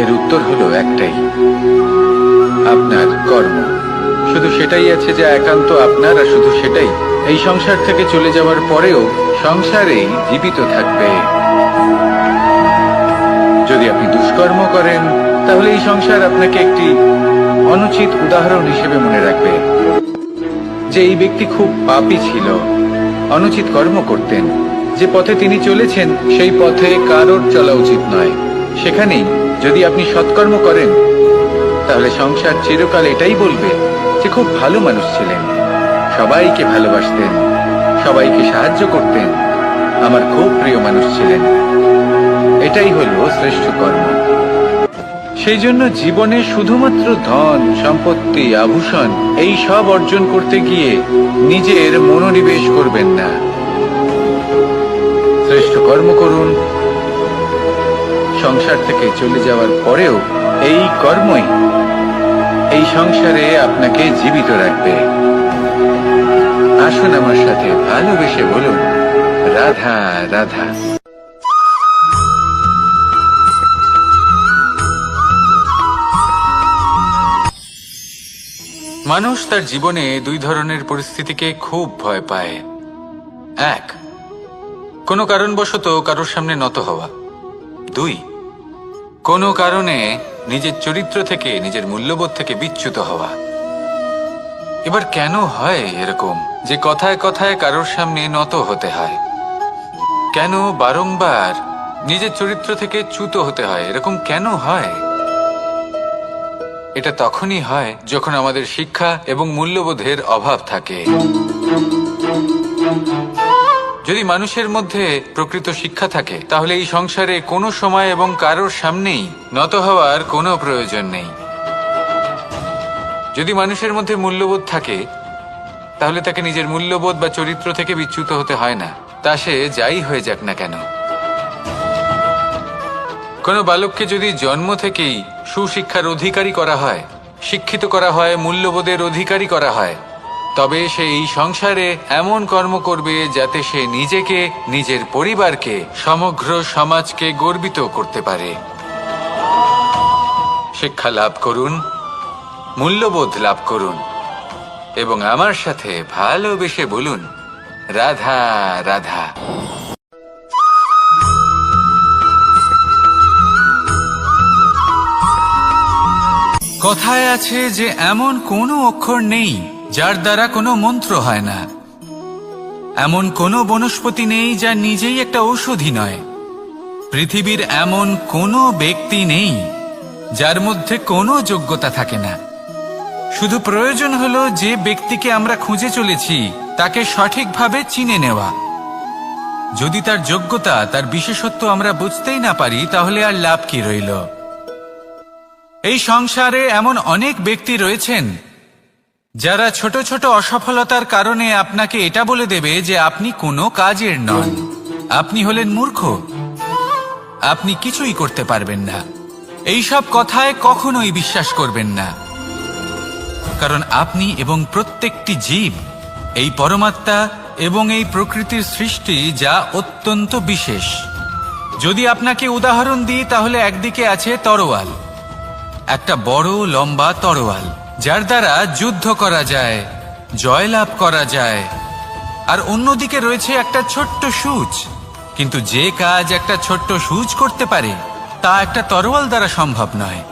এর উত্তর হলো একটাই, আপনার কর্ম। শুধু সেটাই আছে যা একান্ত আপনার, আর শুধু সেটাই এই সংসার থেকে চলে যাওয়ার পরেও সংসারেই জীবিত থাকবে। যদি আপনি দুষ্কর্ম করেন, তাহলে এই সংসার আপনাকে একটি অনুচিত উদাহরণ হিসেবে মনে রাখবে যে এই ব্যক্তি খুব পাপী ছিল, অনুচিত কর্ম করতেন। যে পথে তিনি চলেছেন, সেই পথে কারোর চলা উচিত নয়। সেখানেই যদি আপনি সৎকর্ম করেন, তাহলে সংসার চিরকাল এটাই বলবে যে খুব ভালো মানুষ ছিলেন, সবাইকে ভালোবাসতেন, সবাইকে সাহায্য করতেন, আমার খুব প্রিয় মানুষ ছিলেন। এটাই হলো শ্রেষ্ঠ কর্ম। সেই জন্য জীবনে শুধুমাত্র ধন সম্পত্তি, আভূষণ, এই সব অর্জন করতে গিয়ে নিজের মনোনিবেশ করবেন না। শ্রেষ্ঠ কর্ম করুন। সংসার থেকে চলে যাওয়ার পরেও এই কর্মই এই সংসারে আপনাকে জীবিত রাখবে। আসুন আমার সাথে ভালোবেসে বলুন, রাধা রাধা। মানুষ তার জীবনে দুই ধরনের পরিস্থিতিকে খুব ভয় পায়। এক, কোনো কারণবশত কারোর সামনে নত হওয়া। দুই, কোনো কারণে নিজের চরিত্র থেকে, নিজের মূল্যবোধ থেকে বিচ্যুত হওয়া। এবার কেন হয় এরকম যে কথায় কথায় কারোর সামনে নত হতে হয়? কেন বারংবার নিজের চরিত্র থেকে চ্যুত হতে হয়? এরকম কেন হয়? এটা তখনই হয় যখন আমাদের শিক্ষা এবং মূল্যবোধের অভাব থাকে। যদি মানুষের মধ্যে প্রকৃত শিক্ষা থাকে তাহলে এই সংসারে কোনো সময় এবং কারোর সামনেই নত হওয়ার কোনো প্রয়োজন নেই। যদি মানুষের মধ্যে মূল্যবোধ থাকে তাহলে তাকে নিজের মূল্যবোধ বা চরিত্র থেকে বিচ্যুত হতে হয় না, তা সে যাই হয়ে যাক না কেন। কোনো বালককে যদি জন্ম থেকেই সুশিক্ষার অধিকারী করা হয়, শিক্ষিত করা হয়, মূল্যবোধের অধিকারী করা হয়, তবে সে এই সংসারে এমন কর্ম করবে যাতে সে নিজেকে, নিজের পরিবারকে, সমগ্র সমাজকে গর্বিত করতে পারে। শিক্ষা লাভ করুন, মূল্যবোধ লাভ করুন এবং আমার সাথে ভালোবেসে বলুন, রাধা রাধা। কথায় আছে যে এমন কোনো অক্ষর নেই যার দ্বারা কোনো মন্ত্র হয় না, এমন কোনো বনস্পতি নেই যা নিজেই একটা ঔষধি নয়, পৃথিবীর এমন কোনো ব্যক্তি নেই যার মধ্যে কোনো যোগ্যতা থাকে না। শুধু প্রয়োজন হলো যে ব্যক্তিকে আমরা খুঁজে চলেছি তাকে সঠিকভাবে চিনে নেওয়া। যদি তার যোগ্যতা, তার বিশেষত্ব আমরা বুঝতেই না পারি, তাহলে আর লাভ কি রইল? এই সংসারে এমন অনেক ব্যক্তি রয়েছেন যারা ছোট ছোট অসফলতার কারণে আপনাকে এটা বলে দেবে যে আপনি কোনো কাজের নন, আপনি হলেন মূর্খ, আপনি কিছুই করতে পারবেন না। এইসব কথায় কখনোই বিশ্বাস করবেন না, কারণ আপনি এবং প্রত্যেকটি জীব এই পরমাত্মা এবং এই প্রকৃতির সৃষ্টি, যা অত্যন্ত বিশেষ। যদি আপনাকে উদাহরণ দিই তাহলে একদিকে আছে তরোয়াল, একটা বড় লম্বা তরোয়াল যার দ্বারা যুদ্ধ করা যায়, জয়লাভ করা যায়। আর অন্যদিকে রয়েছে একটা ছোট্ট সূচ, কিন্তু যে কাজ একটা ছোট্ট সূচ করতে পারে তা একটা তরোয়াল দ্বারা সম্ভব নয়।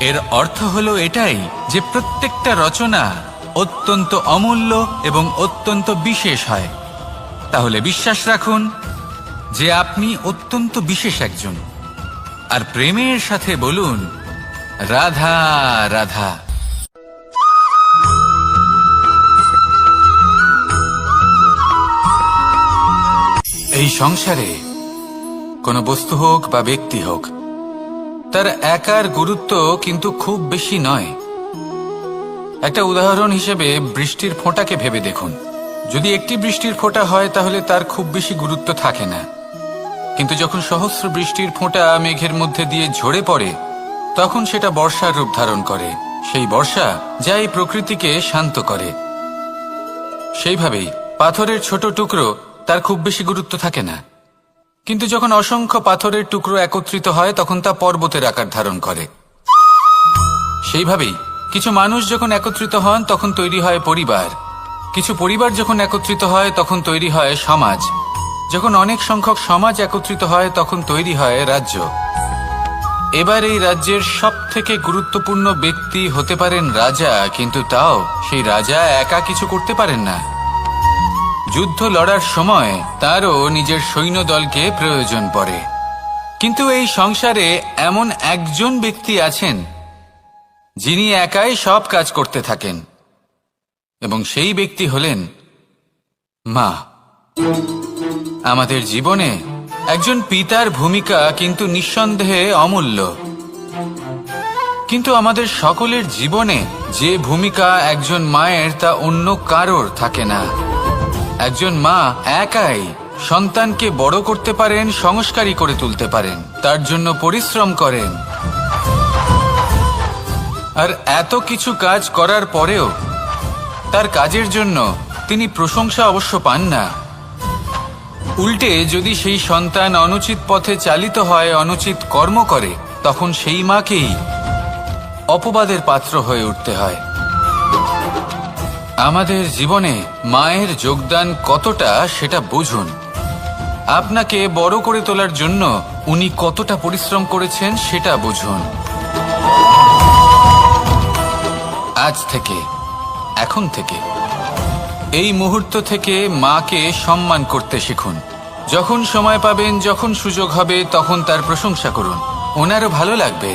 এর অর্থ হলো এটাই যে প্রত্যেকটা রচনা অত্যন্ত অমূল্য এবং অত্যন্ত বিশেষ হয়। তাহলে বিশ্বাস রাখুন যে আপনি অত্যন্ত বিশেষ একজন, আর প্রেমের সাথে বলুন, রাধা রাধা। এই সংসারে কোনো বস্তু হোক বা ব্যক্তি হোক, তার একার গুরুত্ব কিন্তু খুব বেশি নয়। একটা উদাহরণ হিসেবে বৃষ্টির ফোঁটাকে ভেবে দেখুন। যদি একটি বৃষ্টির ফোঁটা হয় তাহলে তার খুব বেশি গুরুত্ব থাকে না, কিন্তু যখন সহস্র বৃষ্টির ফোঁটা মেঘের মধ্যে দিয়ে ঝরে পড়ে তখন সেটা বর্ষার রূপ ধারণ করে। সেই বর্ষা যা এই প্রকৃতিকে শান্ত করে। সেইভাবেই পাথরের ছোট টুকরো, তার খুব বেশি গুরুত্ব থাকে না, কিন্তু যখন অসংখ্য পাথরের টুকরো একত্রিত হয় তখন তা পর্বতের আকার ধারণ করে। সেইভাবেই কিছু মানুষ যখন একত্রিত হন তখন তৈরি হয় পরিবার, কিছু পরিবার যখন একত্রিত হয় তখন তৈরি হয় সমাজ, যখন অনেক সংখ্যক সমাজ একত্রিত হয় তখন তৈরি হয় রাজ্য। এবার এই রাজ্যের সবথেকে গুরুত্বপূর্ণ ব্যক্তি হতে পারেন রাজা, কিন্তু তাও সেই রাজা একা কিছু করতে পারেন না। যুদ্ধ লড়ার সময় তারও নিজের সৈন্যদলকে প্রয়োজন পড়ে। কিন্তু এই সংসারে এমন একজন ব্যক্তি আছেন যিনি একাই সব কাজ করতে থাকেন, এবং সেই ব্যক্তি হলেন মা। আমাদের জীবনে একজন পিতার ভূমিকা কিন্তু নিঃসন্দেহে অমূল্য, কিন্তু আমাদের সকলের জীবনে যে ভূমিকা একজন মায়ের তা অন্য কারোর থাকে না। একজন মা একাই সন্তানকে বড় করতে পারেন, সংস্কারী করে তুলতে পারেন, তার জন্য পরিশ্রম করেন। আর এত কিছু কাজ করার পরেও তার কাজের জন্য তিনি প্রশংসা অবশ্য পান না। উল্টে যদি সেই সন্তান অনুচিত পথে চালিত হয়, অনুচিত কর্ম করে, তখন সেই মাকেই অপবাদের পাত্র হয়ে উঠতে হয়। আমাদের জীবনে মায়ের যোগদান কতটা সেটা বুঝুন। আপনাকে বড় করে তোলার জন্য উনি কতটা পরিশ্রম করেছেন সেটা বুঝুন। আজ থেকে, এখন থেকে, এই মুহূর্ত থেকে মাকে সম্মান করতে শিখুন। যখন সময় পাবেন, যখন সুযোগ হবে, তখন তার প্রশংসা করুন, ওনারও ভালো লাগবে।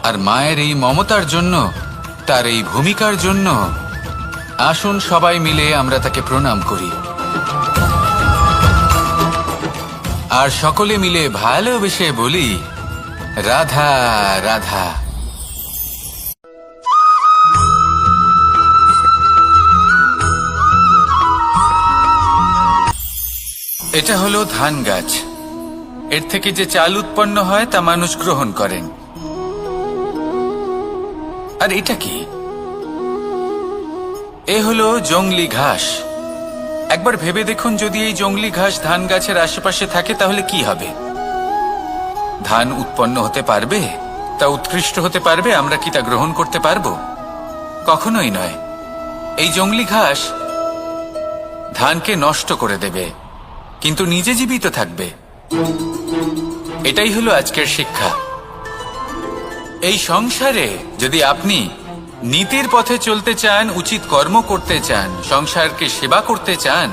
আর মায়ের এই মমতার জন্য, তার এই ভূমিকার জন্য আসুন সবাই মিলে আমরা তাকে প্রণাম করি। আর সকলে মিলে ভালোবেসে বলি, রাধা রাধা। এটা হলো ধান গাছ। এর থেকে যে চাল উৎপন্ন হয় তা মানুষ গ্রহণ করেন। আর এটা কি? এ হলো জংলি ঘাস। একবার ভেবে দেখুন, যদি এই জংলি ঘাস ধান গাছের আশেপাশে থাকে তাহলে কি হবে? ধান উৎপন্ন হতে পারবে? তা উৎকৃষ্ট হতে পারবে? আমরা কি তা গ্রহণ করতে পারবো? কখনোই নয়। এই জংলি ঘাস ধানকে নষ্ট করে দেবে, কিন্তু নিজে জীবিত থাকবে। এটাই হলো আজকের শিক্ষা। এই সংসারে যদি আপনি নীতির পথে চলতে চান, উচিত কর্ম করতে চান, সংসারকে সেবা করতে চান,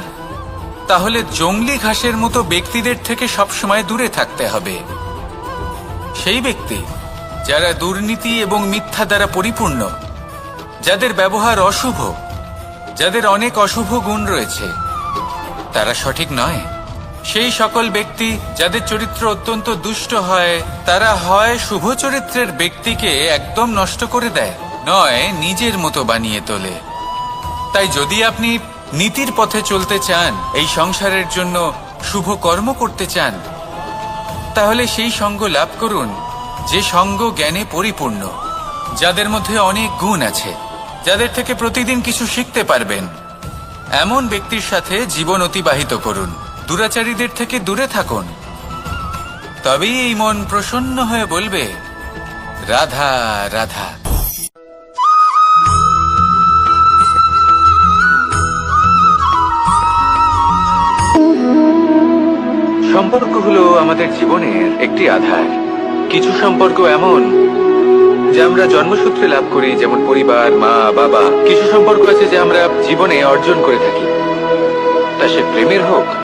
তাহলে জংলি ঘাসের মতো ব্যক্তিদের থেকে সবসময় দূরে থাকতে হবে। সেই ব্যক্তি যারা দুর্নীতি এবং মিথ্যা দ্বারা পরিপূর্ণ, যাদের ব্যবহার অশুভ, যাদের অনেক অশুভ গুণ রয়েছে, তারা সঠিক নয়। সেই সকল ব্যক্তি যাদের চরিত্র অত্যন্ত দুষ্ট হয়, তারা হয় শুভ চরিত্রের ব্যক্তিকে একদম নষ্ট করে দেয়, নয় নিজের মতো বানিয়ে তোলে। তাই যদি আপনি নীতির পথে চলতে চান, এই সংসারের জন্য শুভ কর্ম করতে চান, তাহলে সেই সঙ্গ লাভ করুন যে সঙ্গ জ্ঞানে পরিপূর্ণ, যাদের মধ্যে অনেক গুণ আছে, যাদের থেকে প্রতিদিন কিছু শিখতে পারবেন। এমন ব্যক্তির সাথে জীবন অতিবাহিত করুন। দুরাচারীদের থেকে দূরে থাকুন। তবেই এই মন প্রসন্ন হয়ে বলবে, রাধা রাধা। সম্পর্ক হলো আমাদের জীবনের একটি আধার। কিছু সম্পর্ক এমন যে আমরা জন্মসূত্রে লাভ করি, যেমন পরিবার, মা, বাবা। কিছু সম্পর্ক আছে যে আমরা জীবনে অর্জন করে থাকি, তা সে প্রেমের হোক